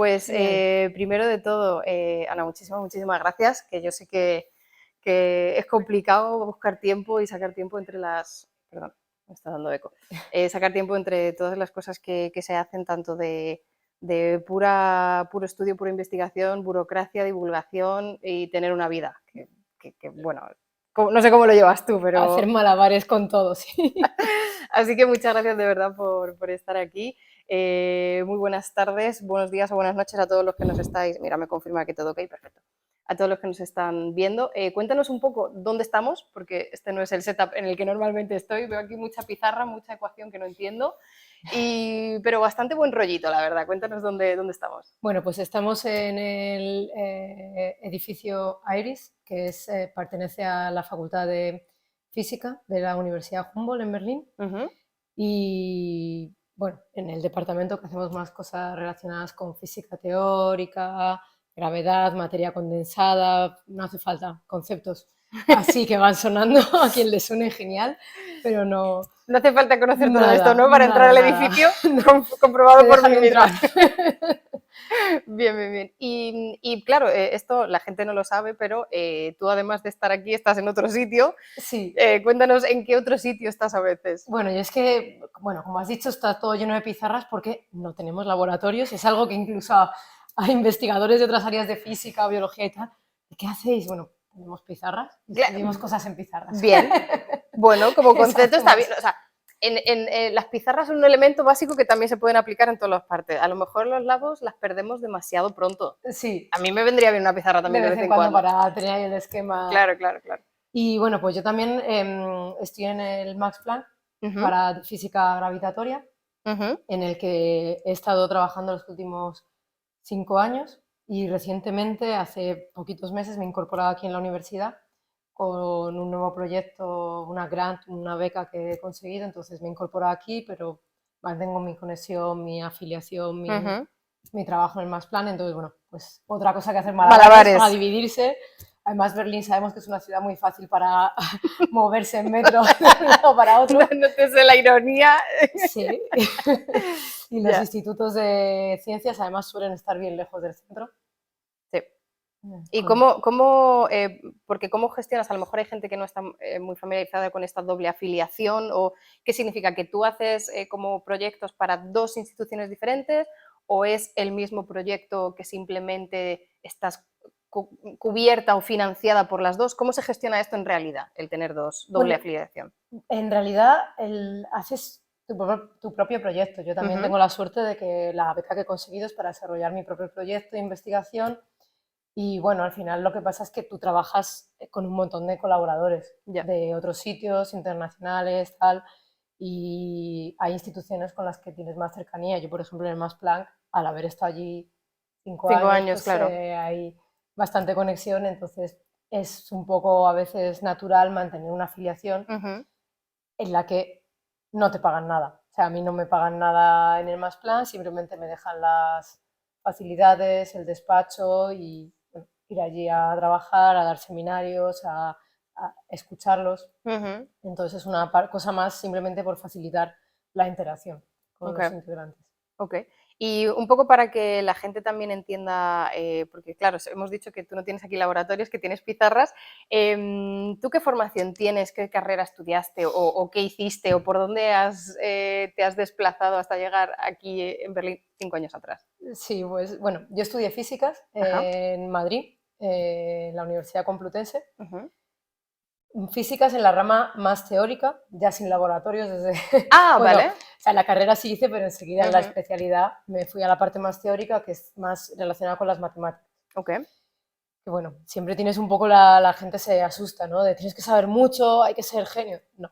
Pues Genial. primero de todo, Ana, muchísimas gracias, que yo sé que es complicado buscar tiempo y sacar tiempo entre las... Perdón, me está dando eco. Sacar tiempo entre todas las cosas que se hacen, tanto de puro estudio, pura investigación, burocracia, divulgación y tener una vida. Bueno, no sé cómo lo llevas tú, Hacer pero... malabares con todo, sí. Así que muchas gracias de verdad por estar aquí. Muy buenas tardes, buenos días o buenas noches a todos los que nos estáis. Mira, me confirma que todo ok, perfecto. A todos los que nos están viendo. Cuéntanos un poco dónde estamos, porque este no es el setup en el que normalmente estoy. Veo aquí mucha pizarra, mucha ecuación que no entiendo, pero bastante buen rollito, la verdad. Cuéntanos dónde estamos. Bueno, pues estamos en el edificio IRIS, que pertenece a la Facultad de Física de la Universidad Humboldt en Berlín. Y bueno, en el departamento que hacemos más cosas relacionadas con física teórica, gravedad, materia condensada, no hace falta conceptos así que van sonando a quien le suene genial, pero no, No hace falta conocer todo esto, nada, ¿no? Para entrar nada, al nada. edificio, Te comprobado por dejan mí misma. entrar. Bien. Y claro, esto la gente no lo sabe, pero tú además de estar aquí estás en otro sitio. Sí. Cuéntanos en qué otro sitio estás a veces. Bueno, y es que, bueno, como has dicho, está todo lleno de pizarras porque no tenemos laboratorios. Es algo que incluso a investigadores de otras áreas de física o biología y tal, ¿qué hacéis? Bueno, tenemos pizarras y escribimos cosas en pizarras. Bien, bueno, como Es concepto algo está bien. más. O sea, las pizarras son un elemento básico que también se pueden aplicar en todas las partes. A lo mejor los labos las perdemos demasiado pronto. Sí, A mí me vendría bien una pizarra de también de vez vez en en cuando cuando. para tener ahí el esquema. Claro. Y bueno, pues yo también estoy en el Max Planck Ujú, para física gravitatoria, ujú. en el que he estado trabajando los últimos 5 años y recientemente, hace poquitos meses, me he incorporado aquí en la universidad con un nuevo proyecto, una grant, una beca que he conseguido, entonces me he incorporado aquí, pero mantengo mi conexión, mi afiliación, Ujú. mi trabajo en el Max Plan, entonces bueno, pues otra cosa que hacer malabares para Malabares. dividirse. Además, Berlín sabemos que es una ciudad muy fácil para moverse en metro de un lado para No, otro. no te sé la ironía. Sí. Y los Ya, institutos de ciencias además suelen estar bien lejos del centro. sí. ¿Y Con- porque cómo gestionas? A lo mejor hay gente que no está muy familiarizada con esta doble afiliación, o qué significa que tú haces como proyectos para dos instituciones diferentes, o es el mismo proyecto que simplemente estás cubierta o financiada por las dos. ¿Cómo se gestiona esto en realidad, el tener doble Bueno, afiliación? en realidad haces tu propio proyecto. Yo también Ujú, tengo la suerte de que la beca que he conseguido es para desarrollar mi propio proyecto de investigación. Y bueno, al final lo que pasa es que tú trabajas con un montón de colaboradores ya. de otros sitios internacionales, tal, y hay instituciones con las que tienes más cercanía. Yo, por ejemplo, en el Max Planck, al haber estado allí cinco 5 años, años, pues claro. hay bastante conexión, entonces es un poco a veces natural mantener una afiliación Ujú, en la que no te pagan nada. O sea, a mí no me pagan nada en el Max Plan, simplemente me dejan las facilidades, el despacho y bueno, ir allí a trabajar, a dar seminarios, a escucharlos. ujú. Entonces es una cosa más simplemente por facilitar la interacción con Ok. los integrantes. Ok. Y un poco para que la gente también entienda, porque claro, hemos dicho que tú no tienes aquí laboratorios, que tienes pizarras. ¿Tú qué formación tienes? ¿Qué carrera estudiaste? ¿O qué hiciste? ¿O por dónde te has desplazado hasta llegar aquí en Berlín 5 años atrás? Sí, pues bueno, yo estudié físicas Ajá. en Madrid, en la Universidad Complutense. Ujú. Físicas en la rama más teórica, ya sin laboratorios desde, Ah, bueno, o vale. sea, la carrera sí hice, pero enseguida en la Ujú. especialidad me fui a la parte más teórica, que es más relacionada con las matemáticas. Ok. Que bueno, siempre tienes un poco la gente se asusta, ¿no? De tienes que saber mucho, hay que ser genio. No,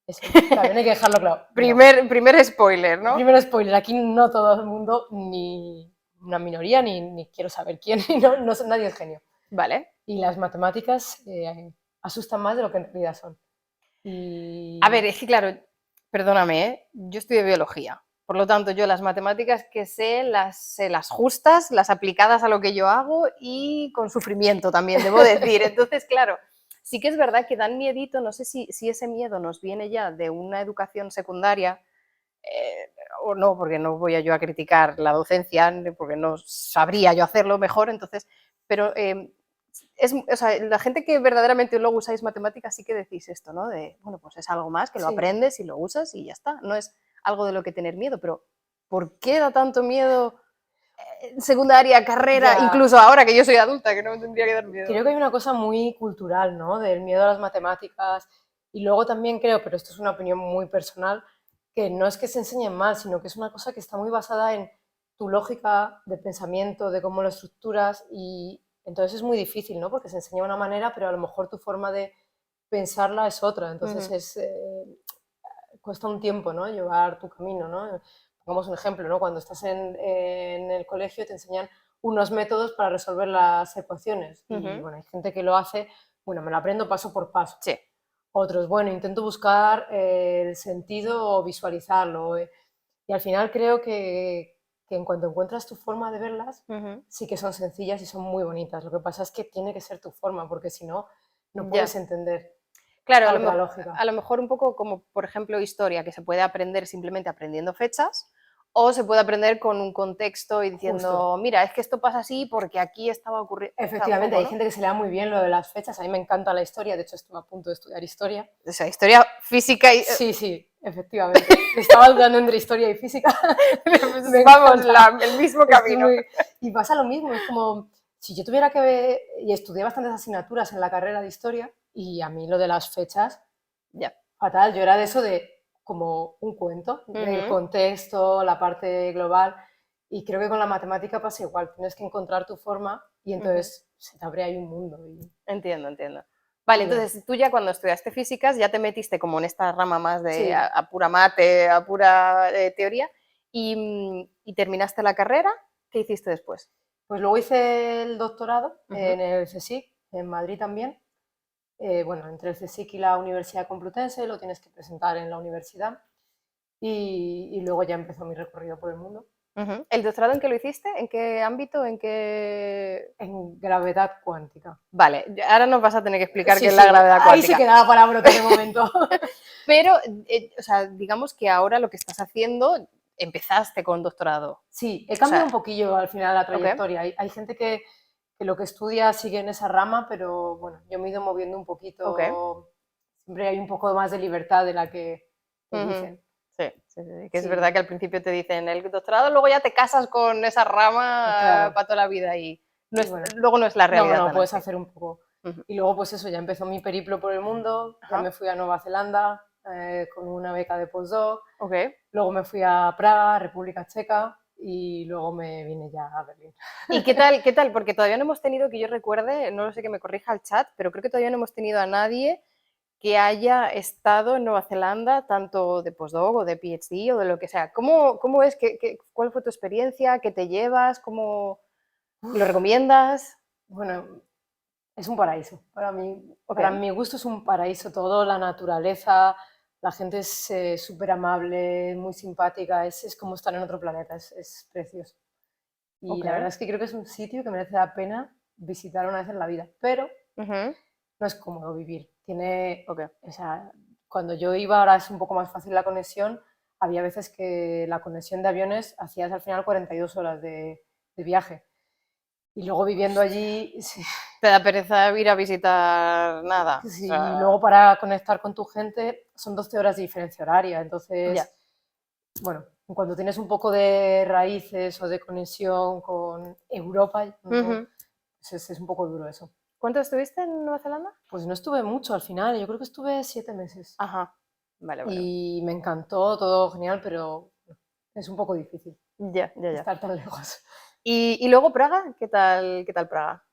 eso también hay que dejarlo claro. No. Primer spoiler, ¿no? Primero spoiler, aquí no todo el mundo, ni una minoría, ni quiero saber quién, no, nadie es genio. Vale. Y las matemáticas asustan más de lo que en realidad son. A ver, Y es que claro, perdóname, yo estudio biología. Por lo tanto, yo las matemáticas que sé las justas, las aplicadas a lo que yo hago y con sufrimiento también, debo decir. Entonces, claro, sí que es verdad que dan miedito, no sé si ese miedo nos viene ya de una educación secundaria, o no, porque no voy a yo a criticar la docencia, porque no sabría yo hacerlo mejor, entonces, pero o sea, la gente que verdaderamente luego usáis matemáticas sí que decís esto, ¿no? De, bueno, pues es algo más que lo Sí. aprendes y lo usas y ya está, no es algo de lo que tener miedo, pero ¿por qué da tanto miedo secundaria, carrera, Ya, incluso ahora que yo soy adulta, que no me tendría que dar miedo? creo que hay una cosa muy cultural, ¿no? Del miedo a las matemáticas. Y luego también creo, pero esto es una opinión muy personal, que no es que se enseñen mal, sino que es una cosa que está muy basada en tu lógica de pensamiento, de cómo lo estructuras. Y entonces es muy difícil, ¿no? Porque se enseña de una manera, pero a lo mejor tu forma de pensarla es otra. Entonces Ujú, cuesta un tiempo, ¿no? Llevar tu camino, ¿no? Pongamos un ejemplo, ¿no? Cuando estás en el colegio te enseñan unos métodos para resolver las ecuaciones y, ujú, bueno, hay gente que lo hace, bueno, me lo aprendo paso por paso. sí. Otros, bueno, intento buscar el sentido o visualizarlo. Y al final creo que en cuanto encuentras tu forma de verlas, Ujú, sí que son sencillas y son muy bonitas. Lo que pasa es que tiene que ser tu forma, porque si no, no puedes ya. entender Claro, otra lógica. a lo mejor un poco como, por ejemplo, historia, que se puede aprender simplemente aprendiendo fechas, o se puede aprender con un contexto y Justo. diciendo, mira, es que esto pasa así porque aquí estaba ocurriendo, Efectivamente, tampoco, hay ¿no? gente que se le da muy bien lo de las fechas. A mí me encanta la historia, de hecho estuve a punto de estudiar historia. O sea, historia física y... Sí, sí, efectivamente. Estaba dudando entre historia y física. pues Me vamos, encanta. el mismo Estoy camino. muy... Y pasa lo mismo, es como si yo tuviera que ver, y estudié bastantes asignaturas en la carrera de historia, y a mí lo de las fechas, Ya. fatal, yo era de eso de como un cuento, del Ujú, contexto, la parte global, y creo que con la matemática pasa igual, tienes que encontrar tu forma y ujú. entonces se te abre ahí un mundo. Entiendo, entiendo. Vale, Y bueno, entonces tú ya cuando estudiaste físicas ya te metiste como en esta rama más de sí, a pura mate, a pura teoría, y, y terminaste la carrera. ¿Qué hiciste después? pues luego hice el doctorado Ujú, en el CSIC, en Madrid también. Bueno, entre el CSIC y la Universidad Complutense lo tienes que presentar en la universidad y luego ya empezó mi recorrido por el mundo ujú. ¿El doctorado en qué lo hiciste? ¿En qué ámbito? ¿En qué...? en gravedad cuántica. Vale, ahora nos vas a tener que explicar qué Sí, es la sí, gravedad ahí sí cuántica. que daba palabrotas de momento. Pero, o sea, digamos que ahora lo que estás haciendo, empezaste con doctorado. Sí, he O cambiado sea, un poquillo al final la ok, trayectoria. Hay gente que lo que estudia sigue en esa rama, pero bueno, yo me he ido moviendo un ok. poquito. Siempre hay un poco más de libertad de la que te Ujú. dicen. Sí, sí, sí, sí, que es verdad Sí, que al principio te dicen el doctorado, luego ya te casas con esa rama claro. para toda la vida y Y bueno, luego no es la no, realidad no, tan puedes así. hacer un poco. Ujú. Y luego, pues eso, ya empezó mi periplo por el mundo, ya me Ajá, fui a Nueva Zelanda con una beca de postdoc, ok. luego me fui a Praga, República Checa, y luego me vine ya a Berlín. ¿Y qué tal, qué tal? Porque todavía no hemos tenido, que yo recuerde, no lo sé que me corrija el chat, pero creo que todavía no hemos tenido a nadie que haya estado en Nueva Zelanda, tanto de postdoc o de PhD o de lo que sea. ¿Cómo es? ¿Cuál fue tu experiencia? ¿Qué te llevas? ¿Cómo lo Uf, recomiendas? bueno, es un paraíso. Ok, Para mi gusto es un paraíso todo, la naturaleza, la gente es súper amable, muy simpática, es como estar en otro planeta, es precioso. Y ok. la verdad es que creo que es un sitio que merece la pena visitar una vez en la vida, pero Ujú, no es cómodo vivir. Tiene, ok. o sea, cuando yo iba, ahora es un poco más fácil la conexión, había veces que la conexión de aviones hacías al final 42 horas de viaje. Y luego viviendo allí, sí, ¿Te da pereza ir a visitar nada? O sí, y sea, luego para conectar con tu gente son 12 horas de diferencia horaria. ya. Entonces, bueno, cuando tienes un poco de raíces o de conexión con Europa, ¿no? Ujú. Pues es un poco duro eso. ¿Cuánto estuviste en Nueva Zelanda? Pues no estuve mucho al final, yo creo que estuve 7 meses. Ajá. Vale, vale, vale. Y me encantó, todo genial, pero es un poco difícil Ya, ya, ya. estar tan lejos. Y luego Praga, qué tal Praga?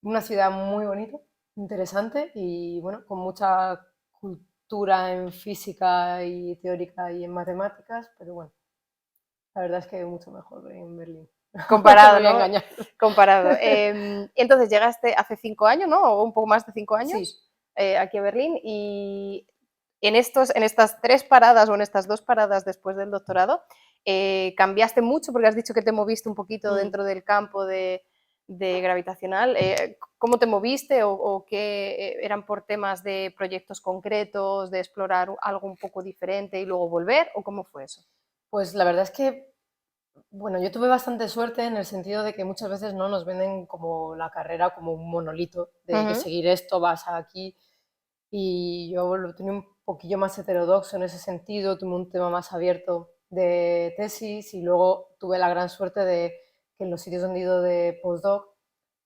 Una ciudad muy bonita, interesante y bueno, con mucha cultura en física y teórica y en matemáticas, pero bueno, la verdad es que mucho mejor en Berlín. No te Comparado, voy a ¿no? engañar. Comparado. Entonces llegaste hace 5 años, ¿no? O un poco más de cinco Sí. años aquí a Berlín y en estas 3 paradas o en estas 2 paradas después del doctorado, ¿cambiaste mucho? Porque has dicho que te moviste un poquito Mm. dentro del campo de gravitacional, ¿cómo te moviste o qué eran por temas de proyectos concretos, de explorar algo un poco diferente y luego volver, o cómo fue eso? Pues la verdad es que, bueno, yo tuve bastante suerte en el sentido de que muchas veces no nos venden como la carrera como un monolito, de hay que Ujú, seguir esto, vas aquí. Y yo lo tenía un poquillo más heterodoxo en ese sentido, tuve un tema más abierto de tesis y luego tuve la gran suerte de que en los sitios donde he ido de postdoc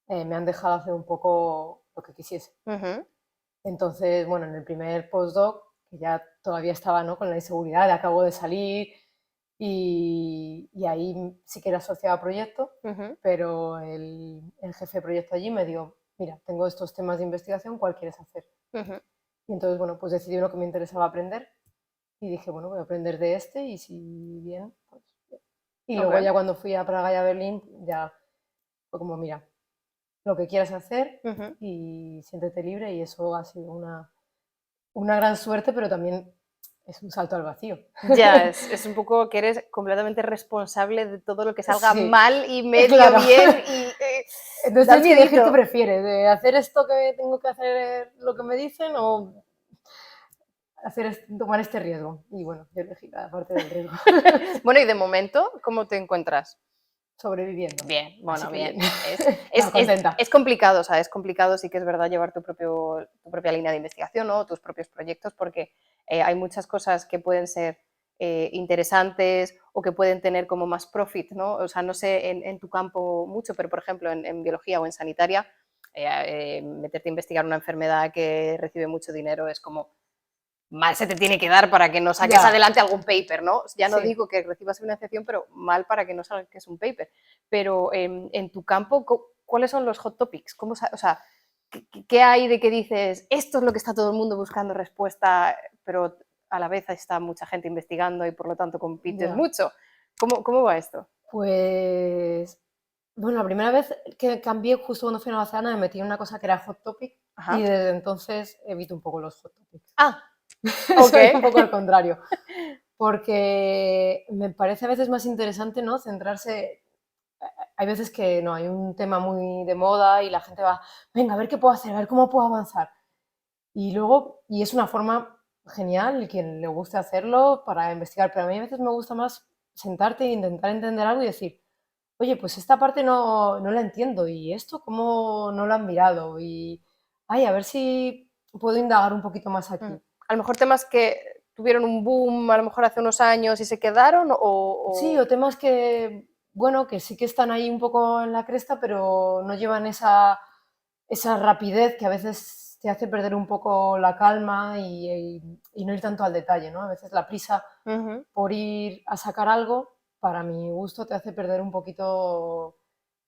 me han dejado hacer un poco lo que quisiese. ujú, Entonces, bueno, en el primer postdoc, que ya todavía estaba, ¿no?, con la inseguridad de acabo de salir y ahí sí que era asociado a proyecto, ujú, pero el jefe de proyecto allí me dijo, mira, tengo estos temas de investigación, ¿cuál quieres hacer? ujú. Y entonces, bueno, pues decidí uno que me interesaba aprender y dije, bueno, voy a aprender de este y si bien, pues bien. Y luego Ok. ya cuando fui a Praga y a Berlín, ya fue como, mira, lo que quieras hacer Ujú. y siéntete libre y eso ha sido una gran suerte, pero también es un salto al vacío. Ya, es un poco que eres completamente responsable de todo lo que salga Sí, mal y medio claro. bien y Entonces da tienes que elegir qué miedito. prefieres, de hacer esto que tengo que hacer lo que me dicen o tomar este riesgo. Y bueno, yo elegí la parte del riesgo. Bueno, y de momento, ¿cómo te encuentras? Sobreviviendo. Bien, Así bueno, que bien. bien. Es, es, Nada, es, contenta. es complicado, o sea, es complicado, sí que es verdad llevar tu propia línea de investigación, ¿no? Tus propios proyectos, porque hay muchas cosas que pueden ser interesantes o que pueden tener como más profit, ¿no? O sea, no sé en tu campo mucho, pero por ejemplo en biología o en sanitaria, meterte a investigar una enfermedad que recibe mucho dinero es como mal se te tiene que dar para que no saques Ya, adelante algún paper, ¿no? Ya no sí. digo que recibas financiación, pero mal para que no saques un paper. Pero en tu campo, ¿cuáles son los hot topics? O sea, ¿qué hay de que dices, esto es lo que está todo el mundo buscando respuesta, pero a la vez está mucha gente investigando y por lo tanto compites Ya. mucho? ¿Cómo va esto? Pues, bueno, la primera vez que cambié, justo cuando fui a Nueva Zelanda, me metí en una cosa que era hot topic y Ajá. desde entonces evito un poco los hot topics. Ah, ok. Soy un poco al contrario, porque me parece a veces más interesante, ¿no?, centrarse. Hay veces que no, hay un tema muy de moda y la gente va, venga, a ver qué puedo hacer, a ver cómo puedo avanzar. Y luego, y es una forma genial, y quien le guste hacerlo para investigar, pero a mí a veces me gusta más sentarte e intentar entender algo y decir, oye, pues esta parte no la entiendo, y esto cómo no lo han mirado, y ay, a ver si puedo indagar un poquito más Mm. aquí. A lo mejor temas que tuvieron un boom a lo mejor hace unos años y se quedaron Sí, o... o temas que, bueno, que sí que están ahí un poco en la cresta, pero no llevan esa rapidez que a veces te hace perder un poco la calma y no ir tanto al detalle, ¿no? A veces la prisa Ujú. por ir a sacar algo, para mi gusto, te hace perder un poquito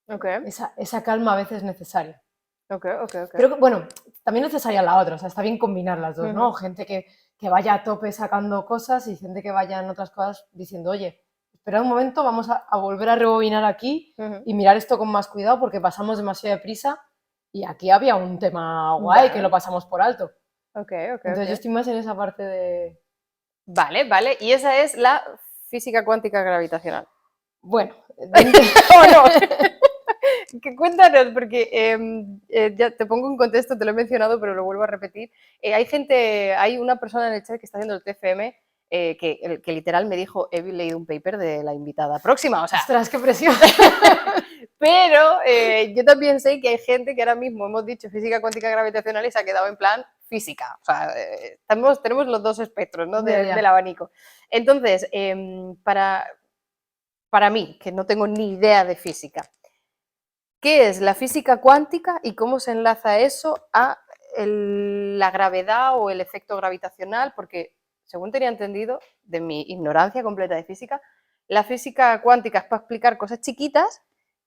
Okey, esa calma a veces necesaria. okey, okey, okey. Creo que, bueno, también necesaria la otra, o sea, está bien combinar las dos, ¿no? Ujú. Gente que vaya a tope sacando cosas y gente que vaya en otras cosas diciendo, oye, espera un momento, vamos a volver a rebobinar aquí Ujú. y mirar esto con más cuidado porque pasamos demasiado deprisa y aquí había un tema guay que Vale, lo pasamos por alto. okey, okey, Entonces yo okey. estoy más en esa parte de, Vale, vale, y esa es la física cuántica gravitacional. bueno, dentro... ¿O no? Que cuéntanos, porque, ya te pongo en contexto, te lo he mencionado, pero lo vuelvo a repetir. Hay una persona en el chat que está haciendo el TFM, que literal me dijo: "He leído un paper de la invitada próxima", o sea, Ostras, qué presión. pero yo también sé que hay gente que ahora mismo hemos dicho física cuántica gravitacional y se ha quedado en plan física. O sea, tenemos los dos espectros, ¿no? Ya, Del ya. abanico. Entonces, para mí, que no tengo ni idea de física, ¿qué es la física cuántica y cómo se enlaza eso a la gravedad o el efecto gravitacional? Porque, según tenía entendido, de mi ignorancia completa de física, la física cuántica es para explicar cosas chiquitas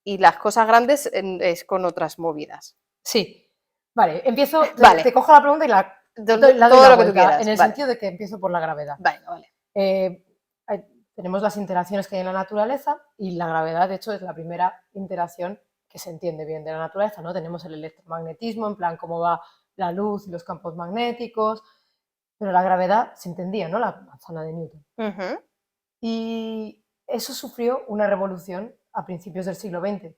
y las cosas grandes es con otras movidas. Sí. Vale, empiezo, Vale, te cojo la pregunta y la doy todo la lo que tú vuelta, en quieras. el Vale, sentido de que empiezo por la gravedad. vale, vale. Eh, tenemos las interacciones que hay en la naturaleza y la gravedad, de hecho, es la primera interacción que se entiende bien de la naturaleza, ¿no? Tenemos el electromagnetismo, en plan cómo va la luz y los campos magnéticos, pero la gravedad se entendía, ¿no? La manzana de Newton. Ujú. Y eso sufrió una revolución a principios del siglo XX,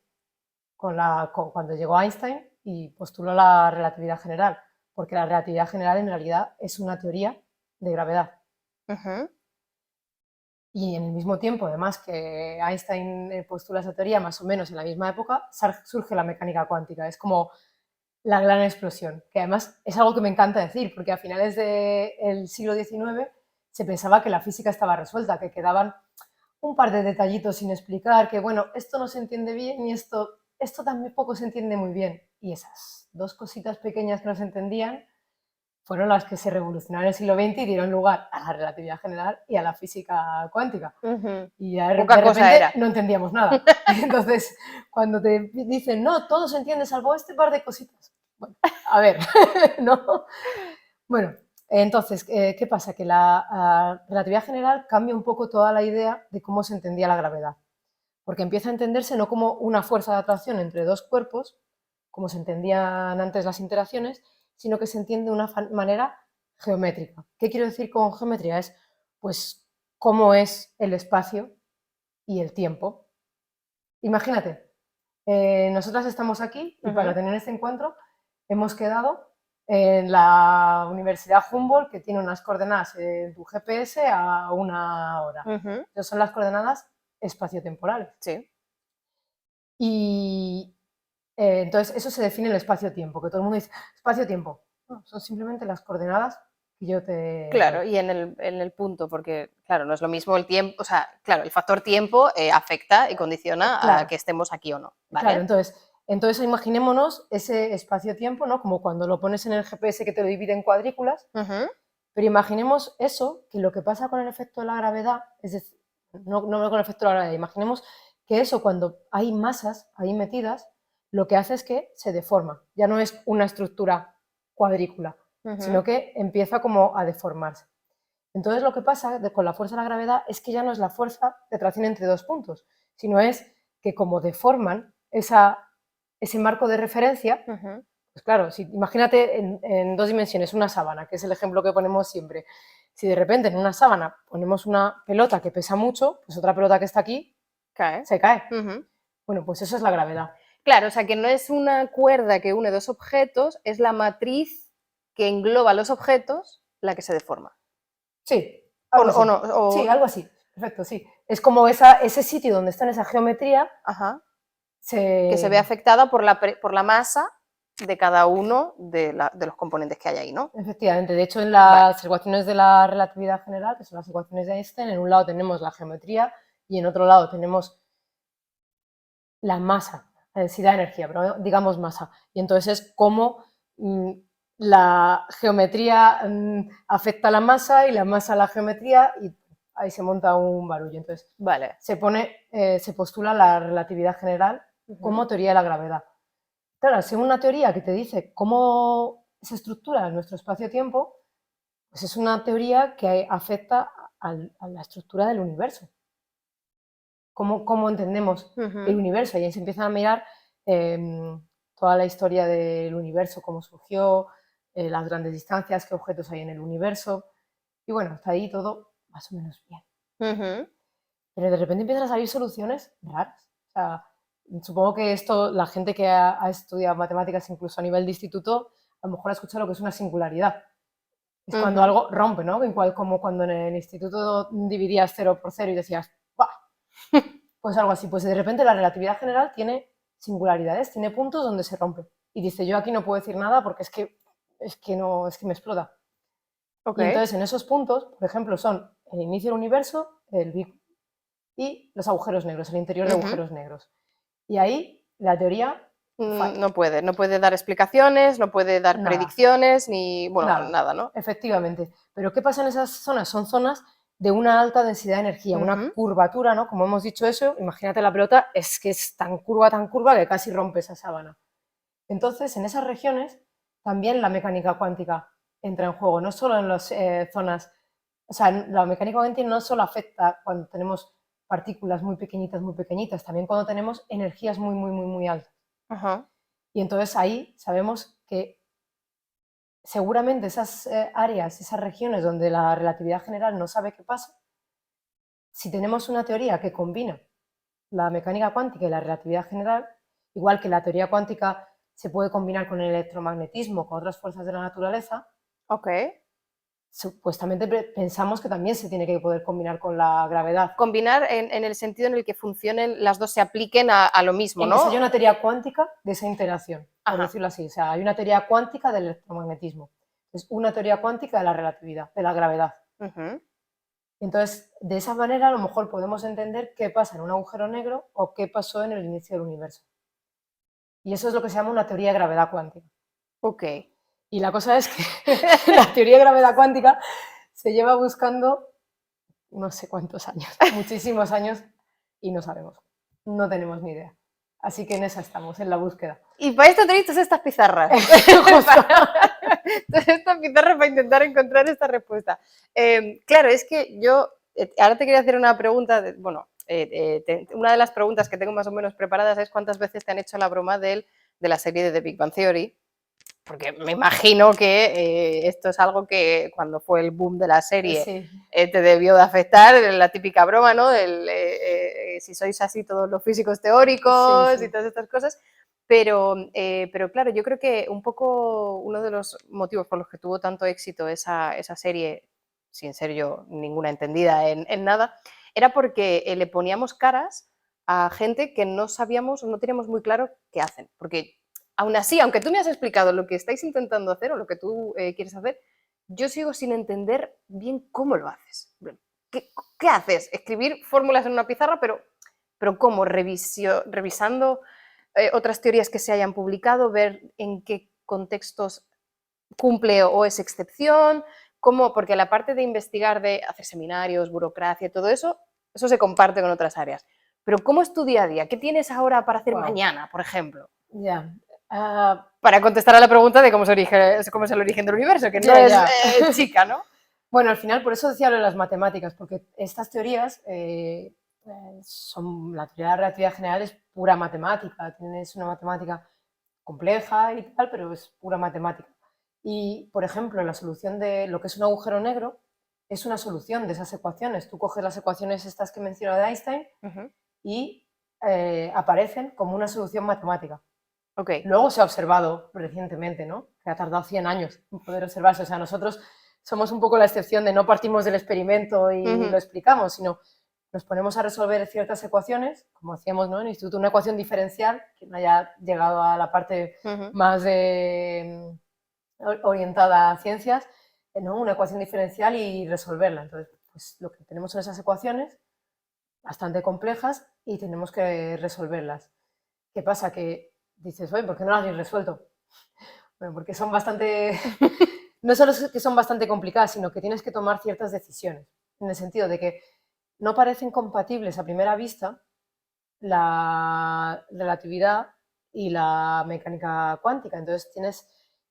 cuando llegó Einstein y postuló la relatividad general, porque la relatividad general en realidad es una teoría de gravedad. Ujú. Y en el mismo tiempo, además, que Einstein postula esa teoría, más o menos en la misma época, surge la mecánica cuántica. Es como la gran explosión, que además es algo que me encanta decir, porque a finales del siglo XIX se pensaba que la física estaba resuelta, que quedaban un par de detallitos sin explicar, que bueno, esto no se entiende bien y esto tampoco se entiende muy bien. Y esas dos cositas pequeñas que no se entendían fueron las que se revolucionaron en el siglo XX y dieron lugar a la relatividad general y a la física cuántica. Ujú. Y de Poca cosa repente era. no entendíamos nada. Entonces, cuando te dicen, no, todo se entiende salvo este par de cositas. Bueno, a ver, ¿no? Bueno, entonces, ¿qué pasa? Que la relatividad general cambia un poco toda la idea de cómo se entendía la gravedad. Porque empieza a entenderse no como una fuerza de atracción entre dos cuerpos, como se entendían antes las interacciones, sino que se entiende de una manera geométrica. ¿Qué quiero decir con geometría? Es, pues, cómo es el espacio y el tiempo. Imagínate, nosotras estamos aquí y para Ujú, tener este encuentro hemos quedado en la Universidad Humboldt, que tiene unas coordenadas en tu GPS a 1 hora. ujú. Esas son las coordenadas espaciotemporales. Sí. Y entonces eso se define en el espacio-tiempo, que todo el mundo dice, espacio-tiempo. No, son simplemente las coordenadas que yo te doy. Claro, y en el punto, porque claro, no es lo mismo el tiempo, o sea, claro, el factor tiempo afecta y condiciona a Claro, que estemos aquí o no, claro, ¿vale? entonces imaginémonos ese espacio-tiempo, ¿no? Como cuando lo pones en el GPS que te lo divide en cuadrículas, Ujú, pero imaginemos eso, que lo que pasa con el efecto de la gravedad, es decir, no con el efecto de la gravedad, imaginemos que eso cuando hay masas ahí metidas, lo que hace es que se deforma, ya no es una estructura cuadrícula, ujú. sino que empieza como a deformarse. Entonces lo que pasa con la fuerza de la gravedad es que ya no es la fuerza de atracción entre dos puntos, sino es que como deforman ese marco de referencia, Ujú. pues claro, imagínate en 2 dimensiones una sábana, que es el ejemplo que ponemos siempre. Si de repente en una sábana ponemos una pelota que pesa mucho, pues otra pelota que está aquí Cae. se cae. Ujú. Bueno, pues eso es la gravedad. Claro, o sea, que no es una cuerda que une dos objetos, es la matriz que engloba los objetos la que se deforma. Sí, O algo no, o así. no, Sí, algo así. Perfecto, sí. Es como ese sitio donde está en esa geometría ajá, que se ve se, afectada por la masa de cada uno de los componentes que hay ahí, ¿no? efectivamente, de hecho, en Vale. las ecuaciones de la relatividad general, que son las ecuaciones de Einstein, en un lado tenemos la geometría y en otro lado tenemos la masa, la densidad de energía, pero digamos masa. Y entonces es cómo la geometría afecta a la masa y la masa a la geometría y ahí se monta un barullo. Entonces Vale. se postula la relatividad general Ujú. como teoría de la gravedad. Claro, según una teoría que te dice cómo se estructura nuestro espacio-tiempo, pues es una teoría que afecta a la estructura del universo. ¿Cómo entendemos el Ujú. universo? Y ahí se empiezan a mirar eh, toda la historia del universo, cómo surgió, las grandes distancias, qué objetos hay en el universo. Y bueno, hasta ahí todo más o menos bien. Ujú. Pero de repente empiezan a salir soluciones raras. O sea, supongo que esto, la gente que ha estudiado matemáticas incluso a nivel de instituto, a lo mejor ha escuchado lo que es una singularidad. Es cuando Ujú. algo rompe, ¿no? Igual como cuando en el instituto dividías cero por cero y decías, ¡buah! Pues algo así. Pues de repente la relatividad general tiene singularidades, tiene puntos donde se rompe. Y dice, yo aquí no puedo decir nada porque es que me explota. Ok. Y entonces en esos puntos, por ejemplo, son el inicio del universo, el Big y los agujeros negros, el interior de Ujú. agujeros negros. Y ahí la teoría falla. No puede dar explicaciones, no puede dar Nada, predicciones, ni, bueno, nada, nada, ¿no? efectivamente. Pero ¿qué pasa en esas zonas? Son zonas de una alta densidad de energía, una Ujú. curvatura, ¿no? Como hemos dicho eso, imagínate la pelota, es que es tan curva que casi rompe esa sábana. Entonces, en esas regiones también la mecánica cuántica entra en juego, no solo en las zonas, o sea, la mecánica cuántica no solo afecta cuando tenemos partículas muy pequeñitas, también cuando tenemos energías muy altas. Ajá. Y entonces ahí sabemos que seguramente esas áreas, esas regiones donde la relatividad general no sabe qué pasa, si tenemos una teoría que combina la mecánica cuántica y la relatividad general, igual que la teoría cuántica se puede combinar con el electromagnetismo, con otras fuerzas de la naturaleza, Ok. supuestamente pensamos que también se tiene que poder combinar con la gravedad. Combinar en el sentido en el que funcionen, las dos se apliquen a lo mismo, En que ¿no? haya una teoría cuántica de esa interacción, por Ajá. decirlo así. O sea, hay una teoría cuántica del electromagnetismo. Es una teoría cuántica de la relatividad, de la gravedad. Ujú. Entonces, de esa manera a lo mejor podemos entender qué pasa en un agujero negro o qué pasó en el inicio del universo. Y eso es lo que se llama una teoría de gravedad cuántica. Ok. Y la cosa es que la teoría de gravedad cuántica se lleva buscando no sé cuántos años, muchísimos años, y no sabemos, no tenemos ni idea. Así que en esa estamos, en la búsqueda. Y para esto tenéis todas estas pizarras. Justo. Todas estas pizarras para intentar encontrar esta respuesta. Claro, es que yo ahora te quería hacer una pregunta. Bueno, una de las preguntas que tengo más o menos preparadas es cuántas veces te han hecho la broma de la serie de The Big Bang Theory. Porque me imagino que esto es algo que cuando fue el boom de la serie Sí. te debió de afectar, la típica broma, ¿no? Si sois así todos los físicos teóricos Sí, sí. y todas estas cosas. Pero claro, yo creo que un poco uno de los motivos por los que tuvo tanto éxito esa serie, sin ser yo ninguna entendida en nada, era porque le poníamos caras a gente que no sabíamos, no teníamos muy claro qué hacen. Porque aún así, aunque tú me has explicado lo que estáis intentando hacer o lo que tú quieres hacer, yo sigo sin entender bien cómo lo haces. ¿Qué haces? Escribir fórmulas en una pizarra, pero ¿cómo? Revisando otras teorías que se hayan publicado, ver en qué contextos cumple o es excepción, cómo, porque la parte de investigar, de hacer seminarios, burocracia, todo eso, eso se comparte con otras áreas. Pero ¿cómo es tu día a día? ¿Qué tienes ahora para hacer mañana, por ejemplo? Ya. Para contestar a la pregunta de cómo es el origen del universo, que no es chica, ¿no? Bueno, al final, por eso decía lo de las matemáticas, porque estas teorías son, la teoría de la relatividad general es pura matemática, tienes una matemática compleja y tal, pero es pura matemática. Y, por ejemplo, la solución de lo que es un agujero negro es una solución de esas ecuaciones. Tú coges las ecuaciones estas que menciono de Einstein y aparecen como una solución matemática. Okay. Luego se ha observado recientemente, ¿no? Que ha tardado 100 años en poder observarse. O sea, nosotros somos un poco la excepción de no partimos del experimento y lo explicamos, sino nos ponemos a resolver ciertas ecuaciones, como hacíamos, ¿no? En el instituto, una ecuación diferencial, que no haya llegado a la parte más orientada a ciencias, ¿no? Una ecuación diferencial y resolverla. Entonces, pues lo que tenemos son esas ecuaciones bastante complejas y tenemos que resolverlas. ¿Qué pasa? Que dices, oye, ¿por qué no las habéis resuelto? Bueno, porque son bastante, no solo es que son bastante complicadas, sino que tienes que tomar ciertas decisiones, en el sentido de que no parecen compatibles a primera vista la relatividad y la mecánica cuántica. Entonces tienes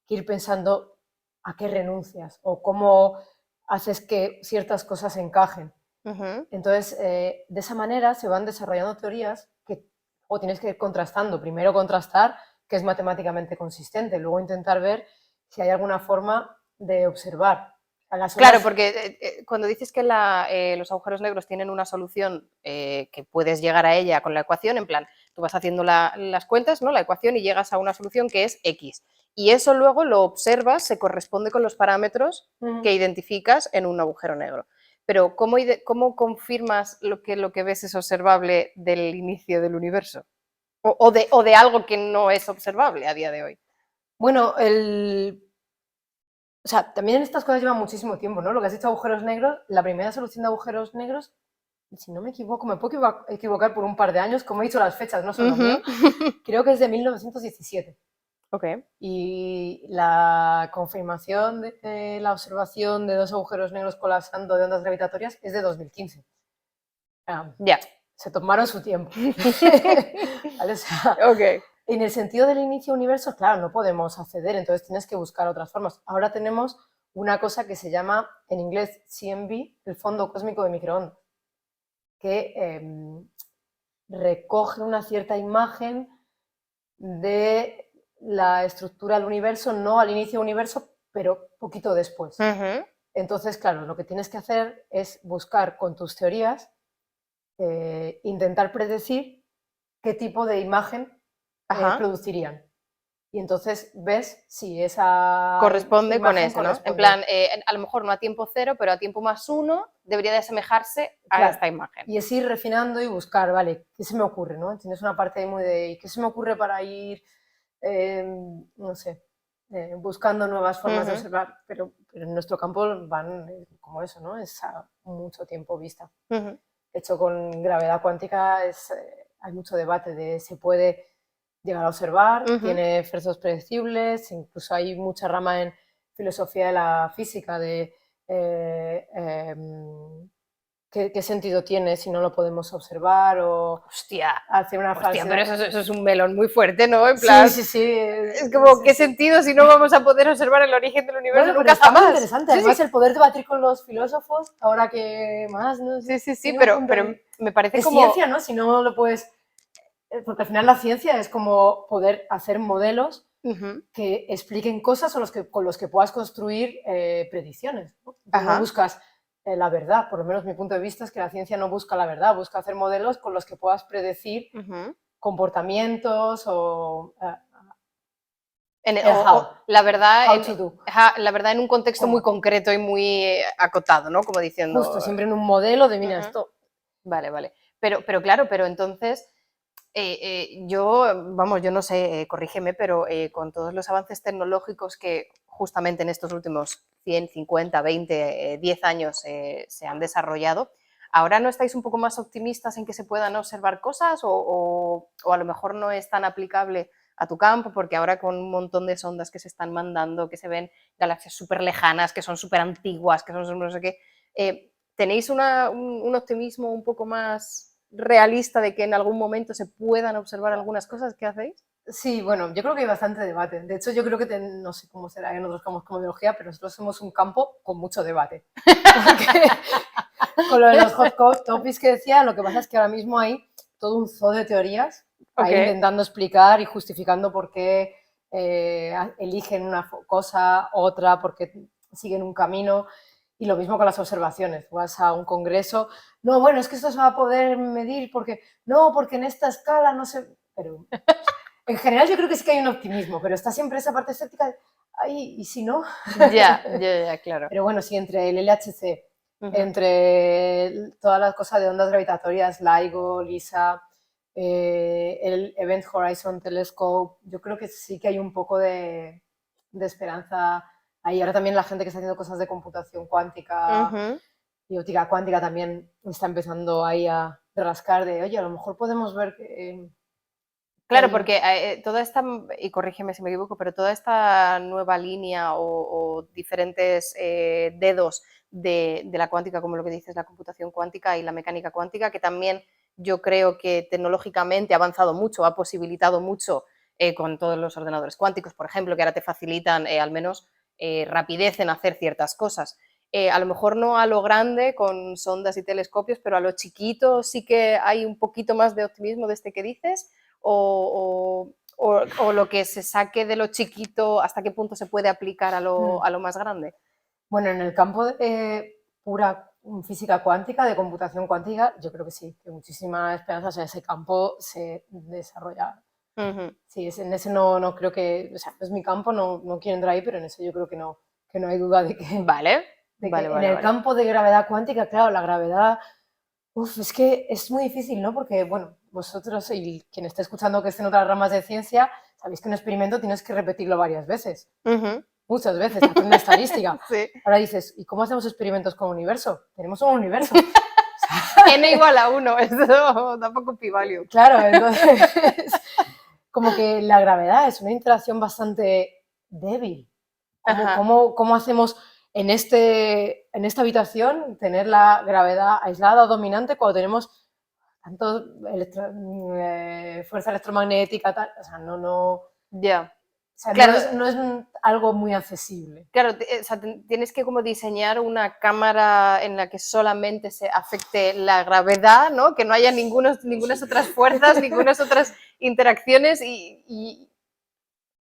que ir pensando a qué renuncias o cómo haces que ciertas cosas encajen. Entonces, de esa manera se van desarrollando teorías que luego tienes que ir contrastando. Primero contrastar que es matemáticamente consistente, luego intentar ver si hay alguna forma de observar. Claro, porque cuando dices que los agujeros negros tienen una solución que puedes llegar a ella con la ecuación, en plan, tú vas haciendo las cuentas, ¿no? La ecuación y llegas a una solución que es X. Y eso luego lo observas, se corresponde con los parámetros que identificas en un agujero negro. Pero ¿cómo confirmas lo que ves es observable del inicio del universo? O de algo que no es observable a día de hoy. Bueno, o sea, también estas cosas llevan muchísimo tiempo, ¿no? Lo que has dicho agujeros negros, la primera solución de agujeros negros, si no me equivoco, me puedo equivocar por un par de años, como he dicho, las fechas no son lo mío, creo que es de 1917. Okay. Y la confirmación de la observación de dos agujeros negros colapsando de ondas gravitatorias es de 2015. Ya. Se tomaron su tiempo. ¿Vale? O sea, Okay. en el sentido del inicio universo, claro, no podemos acceder, entonces tienes que buscar otras formas. Ahora tenemos una cosa que se llama, en inglés, CMB, el fondo cósmico de microondas, que recoge una cierta imagen de la estructura del universo, no al inicio del universo, pero poquito después. Entonces, claro, lo que tienes que hacer es buscar con tus teorías, intentar predecir qué tipo de imagen Ajá. producirían. Y entonces ves si esa Corresponde con imagen eso, ¿no? En corresponde. plan, a lo mejor no a tiempo cero, pero a tiempo +1 debería de asemejarse a Claro. esta imagen. Y es ir refinando y buscar, vale, ¿qué se me ocurre, no? Tienes una parte ahí muy de, ¿qué se me ocurre para ir, no sé, buscando nuevas formas de Ujú. observar? Pero en nuestro campo van como eso, ¿no? Es a mucho tiempo vista. Ujú. De hecho, con gravedad cuántica hay mucho debate de se puede llegar a observar, Ujú. tiene efectos predecibles, incluso hay mucha rama en filosofía de la física de qué sentido tiene si no lo podemos observar o Hostia, hacer una hostia, falsedad. pero eso es un melón muy fuerte, ¿no? En Sí, plan, sí, sí. es como, ¿qué sentido si no vamos a poder observar el origen del universo Bueno, pero nunca está muy jamás? interesante. Sí, Además, sí, el poder debatir con los filósofos, ahora que más, no sé, sí, tiene un pero punto ahí. me parece Es como... ciencia, ¿no? Si no lo puedes. Porque al final la ciencia es como poder hacer modelos Ujú. que expliquen cosas con los que puedas construir predicciones, ¿no? Tú no Ajá. buscas la verdad, por lo menos mi punto de vista es que la ciencia no busca la verdad, busca hacer modelos con los que puedas predecir Ujú. comportamientos o La verdad how en, to do. ajá, la verdad en un contexto muy Cómo. concreto y muy acotado, ¿no? Como Justo, diciendo... siempre en un modelo de, mira, Ujú. esto. Vale, vale. Pero claro, pero entonces, yo, vamos, yo no sé, corrígeme, pero con todos los avances tecnológicos que justamente en estos últimos 100, 50, 20, 10 años se han desarrollado, ¿ahora no estáis un poco más optimistas en que se puedan observar cosas o a lo mejor no es tan aplicable a tu campo? Porque ahora con un montón de sondas que se están mandando, que se ven galaxias súper lejanas, que son súper antiguas, que son no sé qué, ¿tenéis un optimismo un poco más realista de que en algún momento se puedan observar algunas cosas que hacéis? Sí, bueno, yo creo que hay bastante debate. De hecho, yo creo que, no sé cómo será en otros campos como biología, pero nosotros somos un campo con mucho debate. Porque con lo de los hot topics que decía, lo que pasa es que ahora mismo hay todo un zoo de teorías Ok. ahí intentando explicar y justificando por qué eligen una cosa, otra, por qué siguen un camino. Y lo mismo con las observaciones. Vas a un congreso, no, bueno, es que esto se va a poder medir porque, no, porque en esta escala no se... Pero en general yo creo que sí que hay un optimismo, pero está siempre esa parte escéptica de, ay, ¿y si no? Ya, claro. Pero bueno, sí, entre el LHC, Ujú. entre todas las cosas de ondas gravitatorias, LIGO, LISA, el Event Horizon Telescope, yo creo que sí que hay un poco de esperanza ahí. Ahora también la gente que está haciendo cosas de computación cuántica Ujú. y óptica cuántica también está empezando ahí a rascar de, oye, a lo mejor podemos ver que Claro, hay... porque toda esta, y corrígeme si me equivoco, pero toda esta nueva línea o diferentes dedos de la cuántica, como lo que dices, la computación cuántica y la mecánica cuántica, que también yo creo que tecnológicamente ha avanzado mucho, ha posibilitado mucho con todos los ordenadores cuánticos, por ejemplo, que ahora te facilitan al menos rapidez en hacer ciertas cosas. A lo mejor no a lo grande con sondas y telescopios, pero a lo chiquito sí que hay un poquito más de optimismo de este que dices o lo que se saque de lo chiquito, hasta qué punto se puede aplicar Mm. a lo más grande. Bueno, en el campo de pura física cuántica, de computación cuántica, yo creo que sí, que muchísima esperanza, o sea, ese campo se desarrolla. Ujú. Sí, en ese no creo que, o sea, no es mi campo, no quiero entrar ahí, pero en eso yo creo que no hay duda Vale, de que vale, en vale, el vale. campo de gravedad cuántica, claro, la gravedad, es que es muy difícil, ¿no? Porque, bueno, vosotros y quien esté escuchando que esté en otras ramas de ciencia, sabéis que un experimento tienes que repetirlo varias veces, Ujú. muchas veces, hacer una estadística. Sí. Ahora dices, ¿y cómo hacemos experimentos con universo? Tenemos un universo. N igual a 1, eso da poco p-value. Claro, entonces, como que la gravedad es una interacción bastante débil. Ajá. ¿Cómo hacemos en esta habitación tener la gravedad aislada o dominante cuando tenemos tanto fuerza electromagnética, tal? O sea, o Ya. sea, Claro, no es algo muy accesible. claro, o sea, tienes que como diseñar una cámara en la que solamente se afecte la gravedad, ¿no? Que no haya ningunas otras fuerzas, ningunas otras interacciones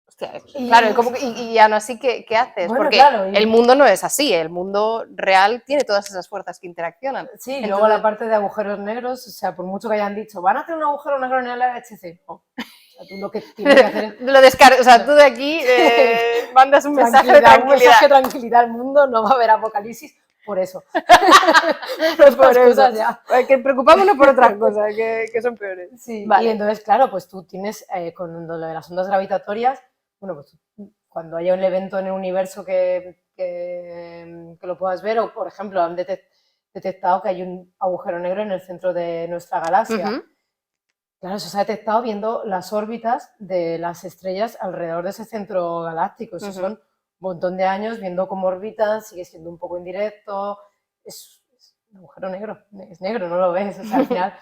hostia, claro, Y y aún así, ¿qué haces? bueno, Porque claro, el mundo no es así, el mundo real tiene todas esas fuerzas que interaccionan. sí, luego la Entonces, parte de agujeros negros, o sea, por mucho que hayan dicho, van a hacer un agujero negro en el LHC, no. O sea, tú lo que tienes que hacer es Lo descargas, o sea, tú de aquí mandas un mensaje de tranquilidad, un mensaje tranquilidad. de tranquilidad al mundo, no va a haber apocalipsis por eso. Por Por otras eso. cosas ya. Que preocupámonos por otras cosas que son peores. Sí, y Vale. entonces, claro, pues tú tienes, con lo de las ondas gravitatorias, bueno, pues cuando haya un evento en el universo que lo puedas ver, o por ejemplo, han detectado que hay un agujero negro en el centro de nuestra galaxia. Ujú. Claro, eso se ha detectado viendo las órbitas de las estrellas alrededor de ese centro galáctico. Eso son un montón de años viendo cómo orbitan, sigue siendo un poco indirecto. Es un agujero negro, es negro, no lo ves. O sea, al final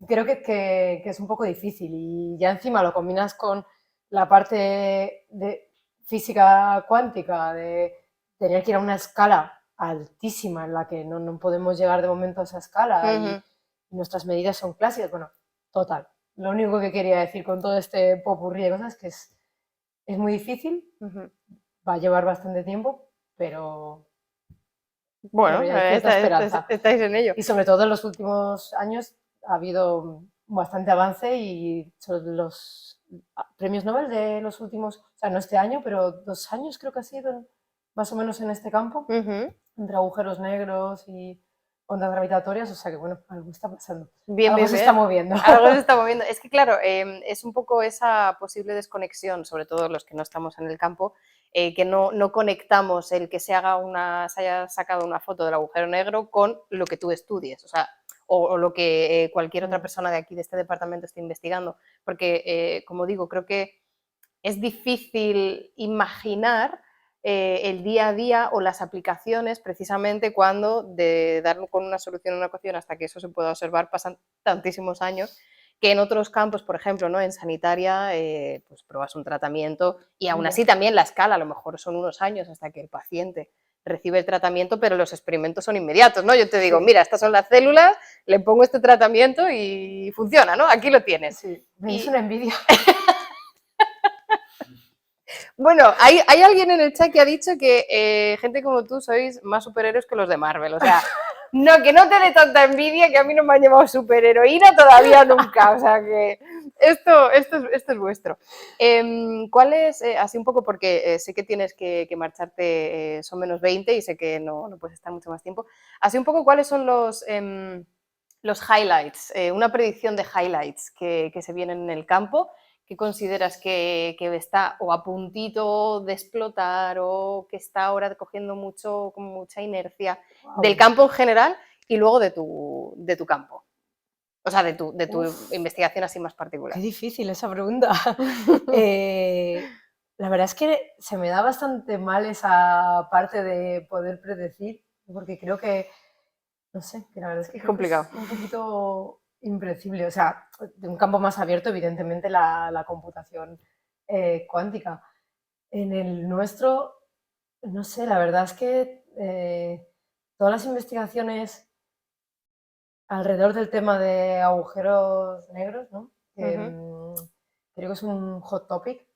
creo que es un poco difícil y ya encima lo combinas con la parte de física cuántica, de tener que ir a una escala altísima en la que no podemos llegar de momento a esa escala y nuestras medidas son clásicas. Bueno, total. Lo único que quería decir con todo este popurrí de cosas es que es muy difícil, va a llevar bastante tiempo, pero Bueno, ya hay cierta esperanza. estáis en ello. Y sobre todo en los últimos años ha habido bastante avance y sobre los premios Nobel de los últimos, o sea, no este año, pero 2 años creo que ha sido más o menos en este campo, entre agujeros negros y ondas gravitatorias, o sea que bueno, algo está pasando. Bien, Algo bien, se bien. está moviendo. Algo se está moviendo. Es que, claro, es un poco esa posible desconexión, sobre todo los que no estamos en el campo, que no conectamos el que se haya sacado una foto del agujero negro con lo que tú estudies, o sea, o lo que cualquier otra persona de aquí, de este departamento, esté investigando. Porque, como digo, creo que es difícil imaginar el día a día o las aplicaciones precisamente cuando de dar con una solución a una ecuación hasta que eso se pueda observar pasan tantísimos años que en otros campos, por ejemplo, ¿no? En sanitaria, pues pruebas un tratamiento y aún así también la escala, a lo mejor son unos años hasta que el paciente recibe el tratamiento, pero los experimentos son inmediatos, ¿no? Yo te digo, mira, estas son las células, le pongo este tratamiento y funciona, ¿no? Aquí lo tienes. Sí, es una envidia. Bueno, hay alguien en el chat que ha dicho que gente como tú sois más superhéroes que los de Marvel. O sea, no, que no te dé tanta envidia que a mí no me han llevado superheroína todavía nunca. O sea, que esto es vuestro. ¿Cuál es, así un poco, porque sé que tienes que marcharte, son menos 20 y sé que no puedes estar mucho más tiempo, así un poco cuáles son los highlights, una predicción de highlights que se vienen en el campo? ¿Qué consideras que está o a puntito de explotar o que está ahora cogiendo como mucha inercia del campo en general y luego de tu campo? O sea, de tu investigación así más particular. Qué difícil esa pregunta. La verdad es que se me da bastante mal esa parte de poder predecir, porque creo que, no sé, que la verdad es que Es creo que es complicado. un poquito impredecible. O sea, de un campo más abierto, evidentemente, la computación cuántica. En el nuestro, no sé, la verdad es que todas las investigaciones alrededor del tema de agujeros negros, ¿no? Creo que es un hot topic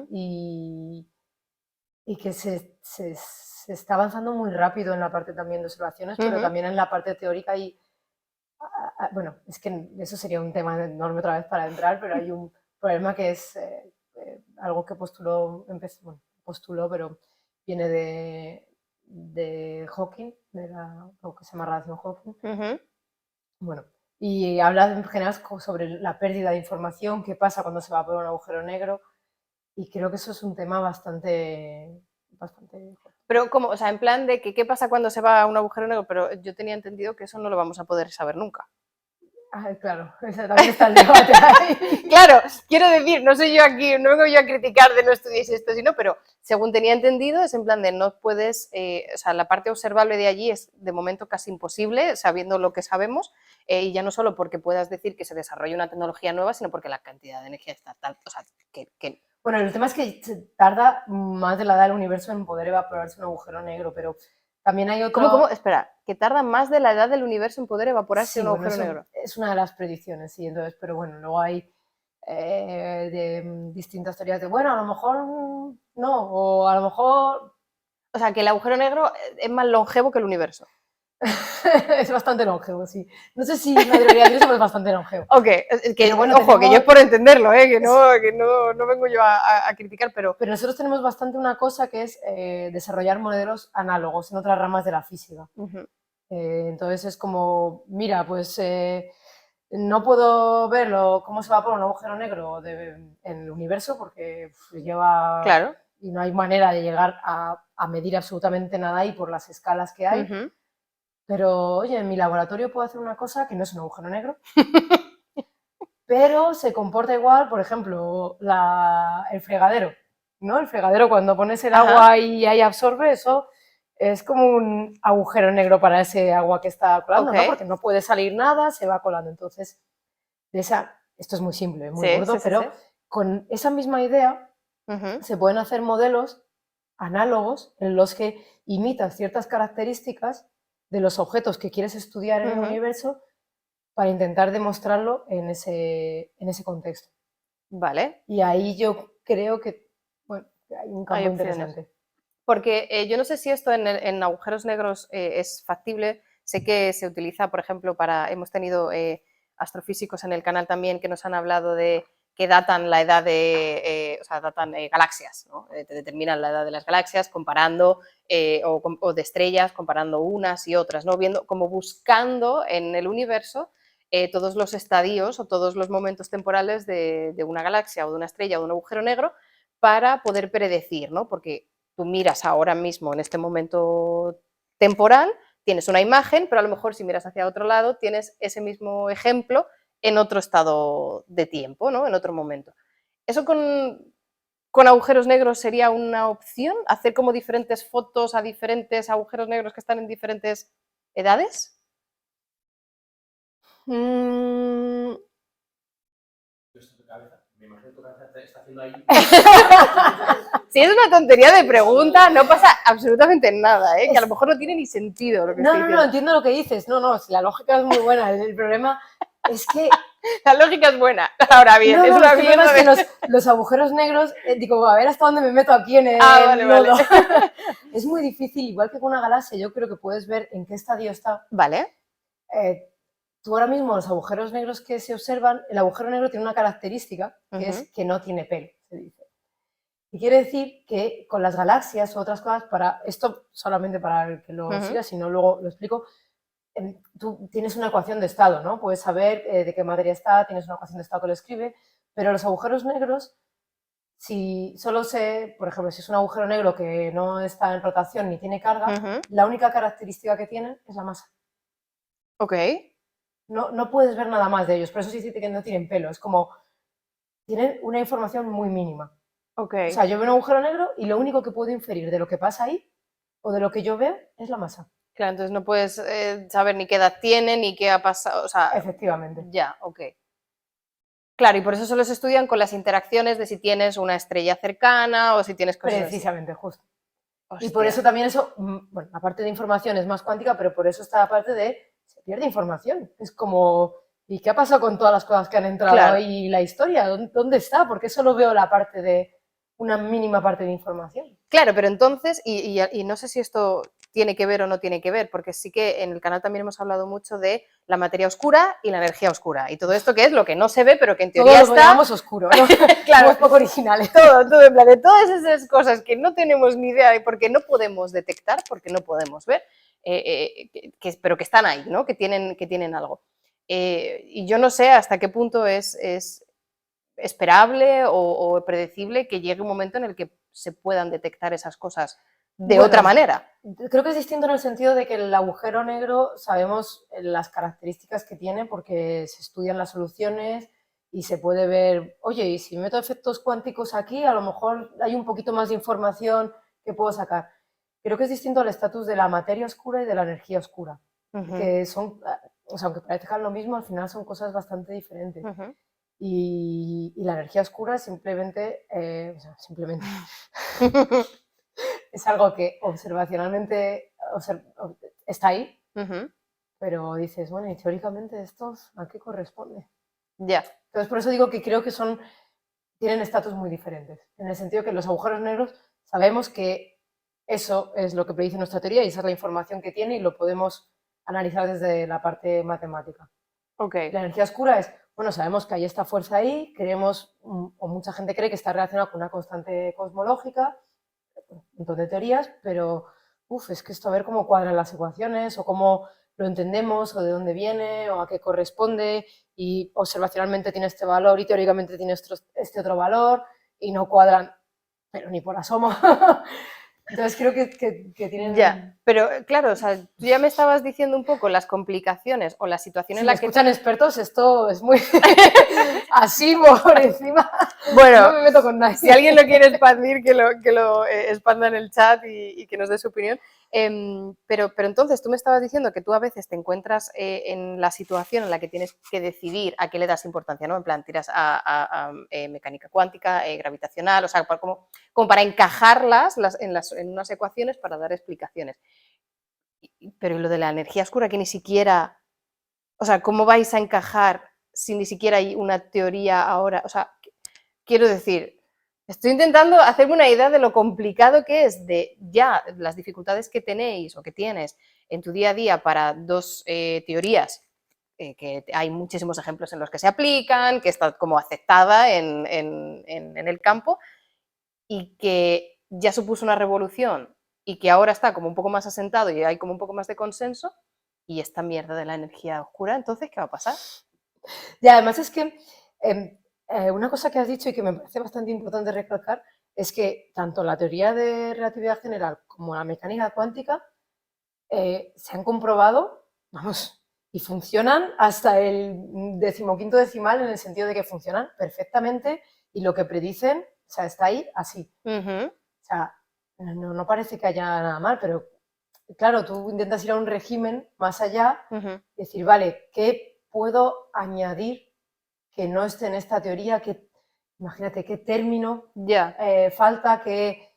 y, y que se está avanzando muy rápido en la parte también de observaciones, pero también en la parte teórica y, bueno, es que eso sería un tema enorme otra vez para entrar, pero hay un problema que es algo que postuló, pero viene de Hawking, de lo que se llama radiación Hawking. Bueno, y habla en general sobre la pérdida de información, qué pasa cuando se va por un agujero negro, y creo que eso es un tema bastante. Pero, ¿cómo? O sea, en plan de que qué pasa cuando se va a un agujero negro, pero yo tenía entendido que eso no lo vamos a poder saber nunca. Claro, ese también está el debate ahí. Claro, quiero decir, no soy yo aquí, no vengo yo a criticar de no estudiéis esto, sino, pero según tenía entendido, es en plan de no puedes, o sea, la parte observable de allí es de momento casi imposible, sabiendo lo que sabemos, y ya no solo porque puedas decir que se desarrolla una tecnología nueva, sino porque la cantidad de energía está tal, o sea, que. Bueno, el tema es que tarda más de la edad del universo en poder evaporarse un agujero negro, pero también hay otro. ¿Cómo? Espera, que tarda más de la edad del universo en poder evaporarse un agujero negro. Es una de las predicciones, sí, entonces, pero bueno, luego hay distintas teorías de, bueno, a lo mejor no, o a lo mejor. O sea, que el agujero negro es más longevo que el universo. Es bastante longevo, sí. No sé si me atrevería a decir eso, pero es bastante longevo. Ok, Pero bueno, ojo, que tenemos- yo es por entenderlo, que no vengo yo a criticar, pero... Pero nosotros tenemos bastante una cosa que es desarrollar modelos análogos en otras ramas de la física. Ujú, Entonces es como, mira, pues no puedo verlo cómo se va por un agujero negro en el universo porque lleva claro. y no hay manera de llegar a medir absolutamente nada ahí por las escalas que hay. Ujú. Pero oye, en mi laboratorio puedo hacer una cosa que no es un agujero negro, pero se comporta igual, por ejemplo, el fregadero, ¿no? El fregadero cuando pones el Ajá, agua y ahí absorbe, eso es como un agujero negro para ese agua que está colando, ok. ¿no? Porque no puede salir nada, se va colando. Entonces, esto es muy simple, muy Sí, sí, burdo, sí, sí. pero con esa misma idea Ujú, se pueden hacer modelos análogos en los que imitas ciertas características de los objetos que quieres estudiar en el ujú. universo para intentar demostrarlo en ese contexto. Vale, Y ahí yo creo que, bueno, que hay un hay campo opciones. interesante. Porque yo no sé si esto en agujeros negros es factible. Sé que se utiliza, por ejemplo, hemos tenido astrofísicos en el canal también que nos han hablado de que datan la edad o sea, datan galaxias, ¿no? Te determinan la edad de las galaxias comparando, o de estrellas, comparando unas y otras, ¿no? Viendo, como buscando en el universo todos los estadios o todos los momentos temporales de una galaxia o de una estrella o de un agujero negro para poder predecir, ¿no? Porque tú miras ahora mismo en este momento temporal, tienes una imagen, pero a lo mejor si miras hacia otro lado tienes ese mismo ejemplo en otro estado de tiempo, ¿no? En otro momento. ¿Eso con agujeros negros sería una opción? ¿Hacer como diferentes fotos a diferentes agujeros negros que están en diferentes edades? Mm, Si es una tontería de pregunta, no pasa absolutamente nada, ¿eh? Que a lo es- mejor no tiene ni sentido lo que no, estoy no, no, diciendo. entiendo lo que dices. No, no, si la lógica es muy buena. El problema es que La lógica es buena. Ahora bien, no, es no, es una que el problema mierda es que de... los agujeros negros, digo, a ver hasta dónde me meto aquí en Ah, vale, el vale. lodo. Es muy difícil, igual que con una galaxia, yo creo que puedes ver en qué estadio está. Vale. Eh, Tú ahora mismo, los agujeros negros que se observan, el agujero negro tiene una característica que Ujú, es que no tiene pelo, se dice. Y quiere decir que con las galaxias o otras cosas, para esto solamente para el que lo ujú, siga, si no luego lo explico, tú tienes una ecuación de estado, ¿no? Puedes saber de qué materia está, tienes una ecuación de estado que lo escribe, pero los agujeros negros, si solo por ejemplo, si es un agujero negro que no está en rotación ni tiene carga, ujú. la única característica que tienen es la masa. Ok, No, no puedes ver nada más de ellos, por eso sí dice que no tienen pelo, es como, tienen una información muy mínima. ok. O sea, yo veo un agujero negro y lo único que puedo inferir de lo que pasa ahí o de lo que yo veo es la masa. Claro, entonces no puedes saber ni qué edad tiene, ni qué ha pasado, o sea, Efectivamente. ya, ok. Claro, y por eso solo se estudian con las interacciones de si tienes una estrella cercana o si tienes cosas así. Precisamente, justo. Y por Hostia. eso también eso, bueno, aparte de información es más cuántica, pero por eso está la parte de se pierde información. Es como, ¿y qué ha pasado con todas las cosas que han entrado Claro, ahí? La historia, ¿dónde está? Porque solo veo la parte de una mínima parte de información. claro, pero entonces, y no sé si esto tiene que ver o no tiene que ver, porque sí que en el canal también hemos hablado mucho de la materia oscura y la energía oscura. Y todo esto que es lo que no se ve, pero que en Todo teoría lo que está, llamamos oscuro, ¿no? claro, Somos poco originales. todo, en plan de todas esas cosas que no tenemos ni idea y porque no podemos detectar, porque no podemos ver, pero que están ahí, ¿no? Que tienen algo. Y yo no sé hasta qué punto es esperable o predecible que llegue un momento en el que se puedan detectar esas cosas de Bueno, otra manera. creo que es distinto en el sentido de que el agujero negro sabemos las características que tiene porque se estudian las soluciones y se puede ver, oye, y si meto efectos cuánticos aquí, a lo mejor hay un poquito más de información que puedo sacar. Creo que es distinto al estatus de la materia oscura y de la energía oscura, Ujú, que son, o sea, aunque parezcan lo mismo, al final son cosas bastante diferentes. ujú. Y la energía oscura simplemente, o sea, simplemente es algo que observacionalmente está ahí, Ujú, pero dices, bueno, y teóricamente esto a qué corresponde. ya, Entonces, por eso digo que creo que tienen estatus muy diferentes, en el sentido que los agujeros negros sabemos que eso es lo que predice nuestra teoría y esa es la información que tiene y lo podemos analizar desde la parte matemática. Ok. La energía oscura es, bueno, sabemos que hay esta fuerza ahí, creemos, o mucha gente cree que está relacionada con una constante cosmológica, un montón de teorías, pero es que esto a ver cómo cuadran las ecuaciones o cómo lo entendemos o de dónde viene o a qué corresponde y observacionalmente tiene este valor y teóricamente tiene este otro valor y no cuadran, pero ni por asomo. Entonces creo que tienen... Ya, pero claro, o sea, tú ya me estabas diciendo un poco las complicaciones o la situación Si en me la que... escuchan expertos, esto es muy así por encima. Bueno, No me meto con nadie. si alguien lo quiere expandir, que lo expanda en el chat y que nos dé su opinión. Pero entonces tú me estabas diciendo que tú a veces te encuentras en la situación en la que tienes que decidir a qué le das importancia, ¿no? En plan, tiras a mecánica cuántica, gravitacional, o sea, como para encajarlas en unas ecuaciones para dar explicaciones. Pero lo de la energía oscura que ni siquiera, o sea, ¿cómo vais a encajar si ni siquiera hay una teoría ahora? O sea, quiero decir, estoy intentando hacerme una idea de lo complicado que es de ya las dificultades que tenéis o que tienes en tu día a día para dos teorías, que hay muchísimos ejemplos en los que se aplican, que está como aceptada en el campo y que ya supuso una revolución y que ahora está como un poco más asentado y hay como un poco más de consenso, y esta mierda de la energía oscura, entonces, ¿qué va a pasar? Y además es que una cosa que has dicho y que me parece bastante importante recalcar es que tanto la teoría de relatividad general como la mecánica cuántica se han comprobado, vamos, y funcionan hasta el 15º decimal en el sentido de que funcionan perfectamente y lo que predicen, o sea, está ahí así. Uh-huh. O sea, no parece que haya nada mal, pero claro, tú intentas ir a un régimen más allá Uh-huh. y decir, vale, ¿qué puedo añadir que no esté en esta teoría? Imagínate qué término falta, qué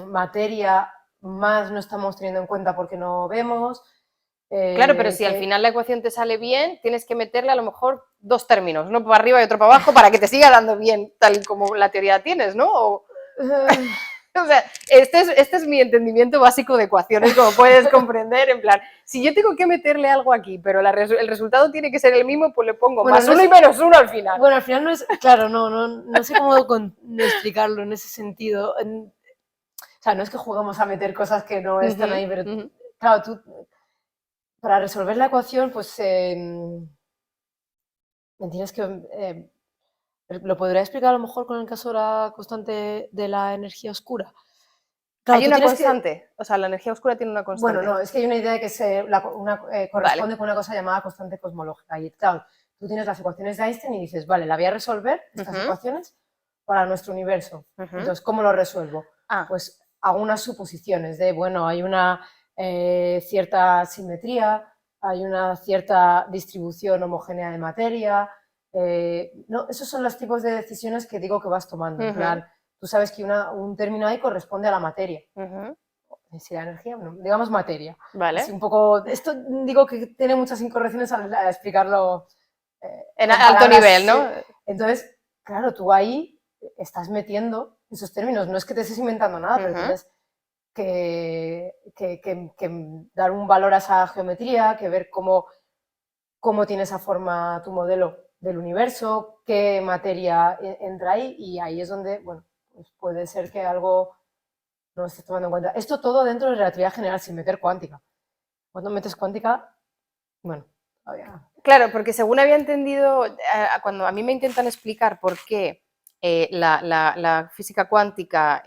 materia más no estamos teniendo en cuenta porque no vemos. Claro, pero si al final la ecuación te sale bien, tienes que meterle a lo mejor dos términos, uno para arriba y otro para abajo, para que te siga dando bien, tal y como la teoría tienes, ¿no? O sea, este es mi entendimiento básico de ecuaciones, como puedes comprender, en plan, si yo tengo que meterle algo aquí, pero el resultado tiene que ser el mismo, pues le pongo más uno y menos uno al final. Bueno, al final no es, claro, no sé cómo explicarlo en ese sentido. O sea, no es que jugamos a meter cosas que no están ahí, pero claro, tú, para resolver la ecuación, pues me tienes que... ¿Lo podría explicar a lo mejor con el caso de la constante de la energía oscura? Claro, ¿hay una constante? O sea, la energía oscura tiene una constante. Bueno, no, es que hay una idea de que corresponde con una cosa llamada constante cosmológica. Y claro, tú tienes las ecuaciones de Einstein y dices, vale, la voy a resolver, estas ecuaciones, para nuestro universo. Entonces, ¿cómo lo resuelvo? Pues hago unas suposiciones de, bueno, hay una cierta simetría, hay una cierta distribución homogénea de materia. No, esos son los tipos de decisiones que digo que vas tomando. En plan, tú sabes que un término ahí corresponde a la materia. Si la energía, bueno, digamos materia. Vale. Así un poco, esto digo que tiene muchas incorrecciones al explicarlo en alto nivel, ¿no? Entonces, claro, tú ahí estás metiendo esos términos. No es que te estés inventando nada, pero tienes que dar un valor a esa geometría, que ver cómo tiene esa forma tu modelo del universo, qué materia entra ahí, y ahí es donde, bueno, pues puede ser que algo no estés tomando en cuenta. Esto todo dentro de relatividad general, sin meter cuántica. Cuando metes cuántica, bueno, todavía... Claro, porque según había entendido, cuando a mí me intentan explicar por qué la física cuántica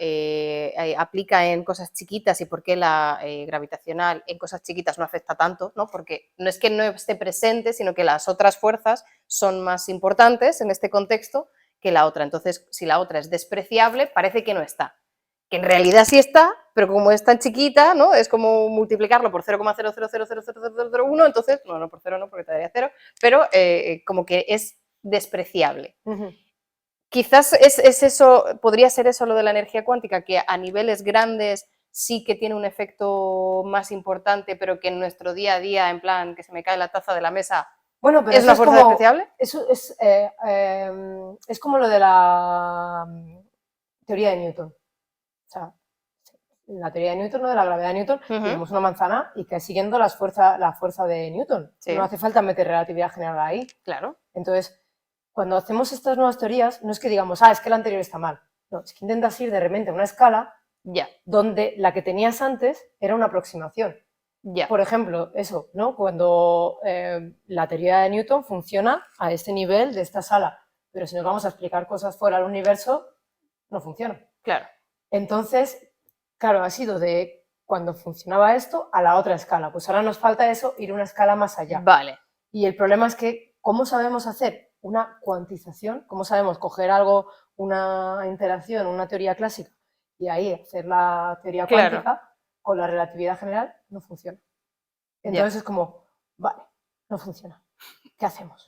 aplica en cosas chiquitas y por qué la gravitacional en cosas chiquitas no afecta tanto, ¿no? Porque no es que no esté presente, sino que las otras fuerzas son más importantes en este contexto que la otra. Entonces, si la otra es despreciable, parece que no está. Que en realidad sí está, pero como es tan chiquita, ¿no? Es como multiplicarlo por 0,0000001, entonces, no por 0 no, porque te daría 0, pero como que es despreciable. Quizás es eso, podría ser eso lo de la energía cuántica, que a niveles grandes sí que tiene un efecto más importante, pero que en nuestro día a día, en plan, que se me cae la taza de la mesa, bueno, pero ¿es una fuerza despreciable? Eso es como lo de la teoría de Newton. O sea, la teoría de Newton, ¿no? De la gravedad de Newton, Ujú. tenemos una manzana y que es siguiendo la fuerza de Newton. Sí. No hace falta meter relatividad general ahí. Claro. Entonces, cuando hacemos estas nuevas teorías, no es que digamos, es que la anterior está mal. No, es que intentas ir de repente a una escala Ya, donde la que tenías antes era una aproximación. ya. Por ejemplo, eso, ¿no? Cuando la teoría de Newton funciona a este nivel de esta sala, pero si nos vamos a explicar cosas fuera del universo, no funciona. Claro. Entonces, claro, ha sido de cuando funcionaba esto a la otra escala. Pues ahora nos falta eso, ir una escala más allá. Vale. Y el problema es que, ¿cómo sabemos hacer una cuantización? ¿Cómo sabemos coger algo, una interacción, una teoría clásica, y ahí hacer la teoría Claro. cuántica con la relatividad general? No funciona. Entonces es como, vale, no funciona. ¿Qué hacemos?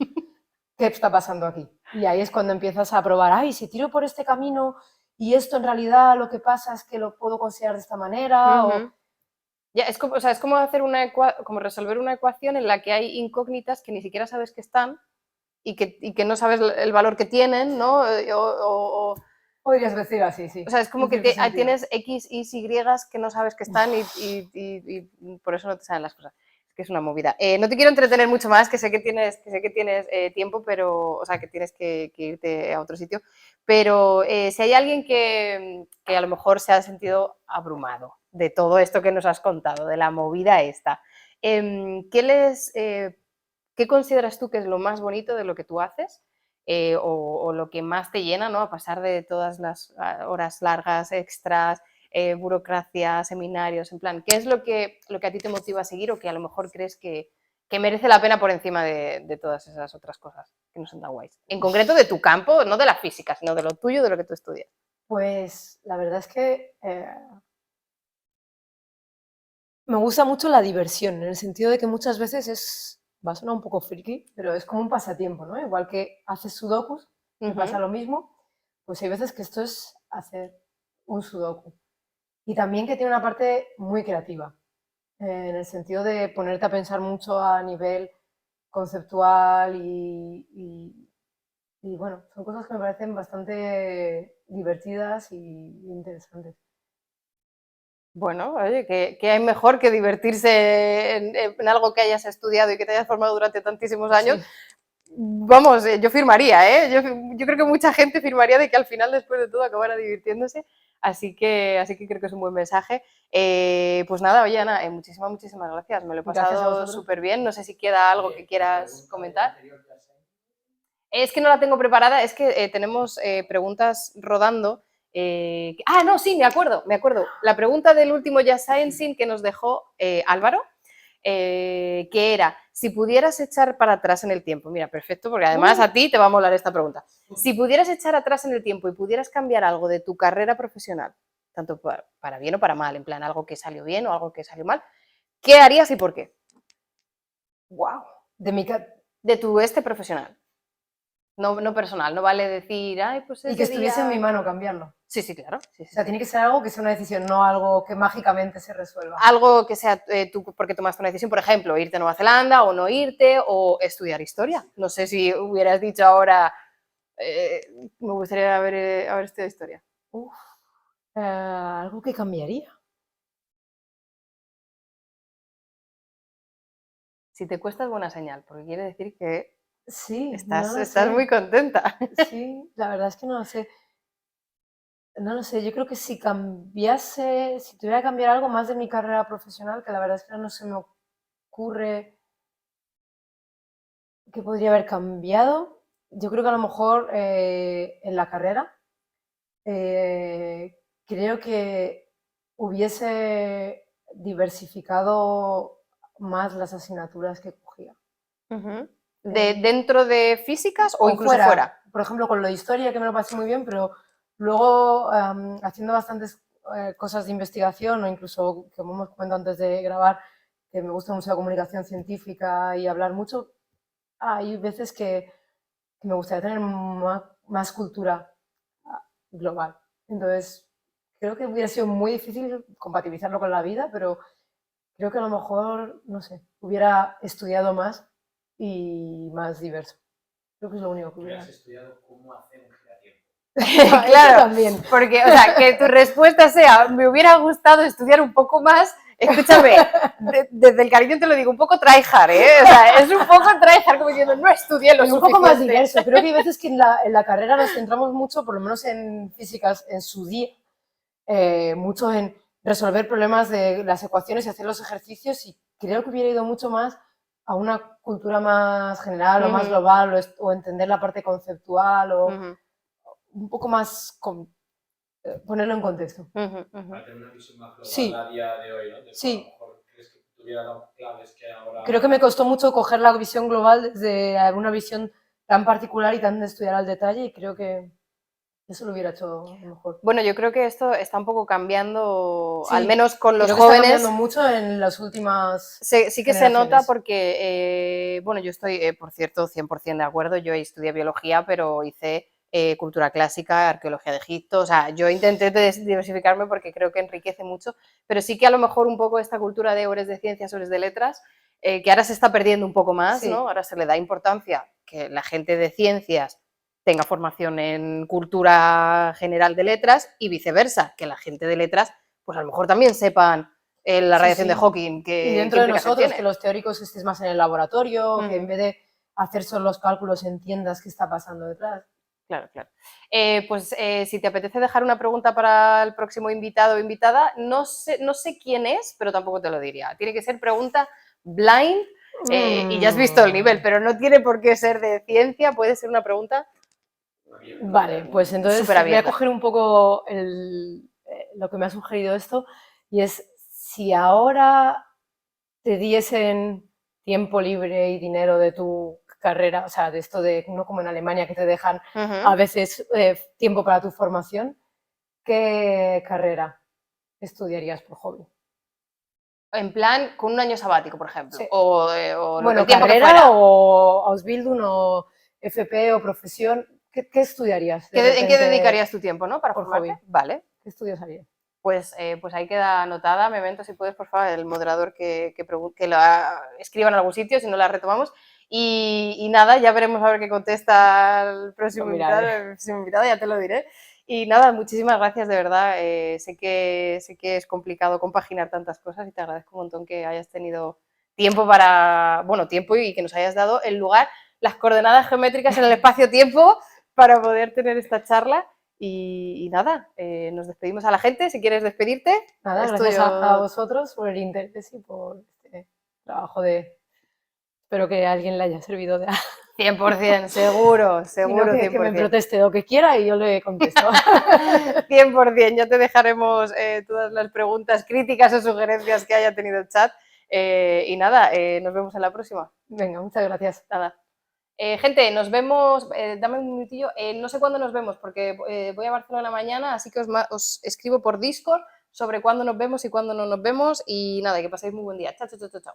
¿Qué está pasando aquí? Y ahí es cuando empiezas a probar, si tiro por este camino y esto en realidad lo que pasa es que lo puedo considerar de esta manera, Ujú. Ya, es como, o sea, es como hacer como resolver una ecuación en la que hay incógnitas que ni siquiera sabes que están y que no sabes el valor que tienen, ¿no? podrías decir así, sí. O sea, es como en que cierto sentido. tienes X, Y, que no sabes que están y por eso no te salen las cosas. Es que es una movida. No te quiero entretener mucho más, que sé que tienes tiempo, pero, o sea, que tienes que irte a otro sitio. Pero si hay alguien que a lo mejor se ha sentido abrumado de todo esto que nos has contado, de la movida esta, ¿qué consideras tú que es lo más bonito de lo que tú haces? O lo que más te llena, ¿no? A pasar de todas las horas largas, extras, burocracia, seminarios, en plan, ¿qué es lo que a ti te motiva a seguir o que a lo mejor crees que merece la pena por encima de todas esas otras cosas que no son tan guays? En concreto de tu campo, no de la física, sino de lo tuyo, de lo que tú estudias. Pues la verdad es que me gusta mucho la diversión, en el sentido de que muchas veces va a sonar un poco friki, pero es como un pasatiempo, ¿no? Igual que haces sudokus, me pasa lo mismo, pues hay veces que esto es hacer un sudoku. Y también que tiene una parte muy creativa, en el sentido de ponerte a pensar mucho a nivel conceptual y bueno, son cosas que me parecen bastante divertidas y interesantes. Bueno, oye, ¿qué hay mejor que divertirse en algo que hayas estudiado y que te hayas formado durante tantísimos años? Sí. Vamos, yo firmaría, ¿eh? Yo creo que mucha gente firmaría de que al final, después de todo, acabara divirtiéndose. Así que creo que es un buen mensaje. Pues nada, oye, Ana, muchísimas gracias. Me lo he Gracias a pasado vosotros. súper bien. No sé si queda algo que quieras comentar. Es que no la tengo preparada, es que tenemos preguntas rodando. No, sí, me acuerdo. La pregunta del último Just Sciencing que nos dejó Álvaro, que era, si pudieras echar para atrás en el tiempo, mira, perfecto, porque además a ti te va a molar esta pregunta. Si pudieras echar atrás en el tiempo y pudieras cambiar algo de tu carrera profesional, tanto para bien o para mal, en plan algo que salió bien o algo que salió mal, ¿qué harías y por qué? ¡Wow! De mi De tu profesional. No, no personal, no vale decir, ay, pues y que ese estuviese en mi día. mano cambiarlo. Sí, sí, claro. Sí, O sí, sea, sí. tiene que ser algo que sea una decisión, no algo que mágicamente se resuelva. Algo que sea tú porque tomaste una decisión, por ejemplo, irte a Nueva Zelanda o no irte o estudiar historia. No sé si hubieras dicho ahora, eh, me gustaría haber estudiado historia. Uf, algo que cambiaría. Si te cuesta es buena señal, porque quiere decir que Sí, no estás, lo estás muy sé. contenta. Sí, la verdad es que no lo sé. No lo sé, yo creo que si cambiase, si tuviera que cambiar algo más de mi carrera profesional, que la verdad es que no se me ocurre qué podría haber cambiado, yo creo que a lo mejor en la carrera creo que hubiese diversificado más las asignaturas que cogía. Ujú. Eh, ¿Dentro de físicas o o incluso fuera? fuera, por ejemplo, con lo de historia, que me lo pasé muy bien, pero luego haciendo bastantes cosas de investigación o incluso, como hemos comentado antes de grabar, que me gusta mucho la comunicación científica y hablar mucho, hay veces que me gustaría tener más cultura global. Entonces, creo que hubiera sido muy difícil compatibilizarlo con la vida, pero creo que a lo mejor, no sé, hubiera estudiado más y más diverso. Creo que es lo único que hubiera. Hubieras estudiado cómo hacer un giratiempo. Eso Claro, también. porque, o sea, que tu respuesta sea, me hubiera gustado estudiar un poco más, escúchame, desde el cariño te lo digo, un poco tryhard, ¿eh? O sea, es un poco tryhard como diciendo, no estudié lo Pero un poco más suficiente. diverso. Creo que hay veces que en la carrera nos centramos mucho, por lo menos en físicas, en su día, mucho en resolver problemas de las ecuaciones y hacer los ejercicios, y creo que hubiera ido mucho más a una cultura más general o más Ujú, global, o entender la parte conceptual, o ujú, un poco más ponerlo en contexto. ujú, ujú. Para tener una visión más global Sí, a día de hoy, ¿no? De, a lo sí. mejor crees que tuviera las claves que Creo ahora... que me costó mucho coger la visión global desde una visión tan particular y tan de estudiar al detalle, y creo que eso lo hubiera hecho mejor. Bueno, yo creo que esto está un poco cambiando, al Sí, menos con los creo que está cambiando jóvenes. mucho en las últimas Sí que se nota generaciones. porque, bueno, yo estoy, por cierto, 100% de acuerdo. Yo estudié biología, pero hice cultura clásica, arqueología de Egipto. O sea, yo intenté diversificarme porque creo que enriquece mucho, pero sí que a lo mejor un poco esta cultura de horas de ciencias, horas de letras, que ahora se está perdiendo un poco más, ¿no? Sí, Ahora se le da importancia que la gente de ciencias tenga formación en cultura general de letras y viceversa, que la gente de letras, pues a lo mejor también sepan la sí, radiación de sí. Hawking, Y ¿qué dentro de implicación nosotros, que tiene? los teóricos estéis más en el laboratorio, que en Ujú, vez de hacer solo los cálculos entiendas qué está pasando detrás. claro, claro. Pues si te apetece dejar una pregunta para el próximo invitado o invitada, no sé quién es, pero tampoco te lo diría. Tiene que ser pregunta blind y ya has visto el nivel, Mm, pero no tiene por qué ser de ciencia, puede ser una pregunta Vale, pues súper entonces voy a abierta. coger un poco lo que me ha sugerido esto, y es: si ahora te diesen tiempo libre y dinero de tu carrera, o sea, de esto de, no como en Alemania, que te dejan a Ujú. veces tiempo para tu formación, ¿qué carrera estudiarías por hobby? En plan, con un año sabático, por ejemplo, Sí. o el Bueno, tiempo que carrera fuera. o Ausbildung o FP o profesión, ¿qué estudiarías de ¿En qué repente dedicarías tu tiempo, no? Para por formarte. hobby? Vale. ¿Qué estudios harías? Pues ahí queda anotada. Memento, si puedes, por favor, el moderador que escriba en algún sitio, si no la retomamos. Y nada, ya veremos a ver qué contesta el Lo próximo invitado, miraré. ya te lo diré. Y nada, muchísimas gracias, de verdad. Sé que es complicado compaginar tantas cosas y te agradezco un montón que hayas tenido tiempo bueno, tiempo y que nos hayas dado el lugar, las coordenadas geométricas en el espacio-tiempo para poder tener esta charla. Y nada, nos despedimos a la gente. Si quieres despedirte, Nada, es gracias a tuyo. vosotros por el interés y por este trabajo de... Espero que a alguien le haya servido de algo. 100%, seguro, Si no, seguro, que me 100%. proteste lo que quiera y yo le contesto. 100%, ya te dejaremos todas las preguntas, críticas o sugerencias que haya tenido el chat. Y nada, nos vemos en la próxima. Venga, muchas gracias. Nada. Gente, nos vemos, dame un minutillo, no sé cuándo nos vemos porque voy a Barcelona mañana, así que os escribo por Discord sobre cuándo nos vemos y cuándo no nos vemos y nada, que paséis muy buen día. Chao, chao, chao, chao.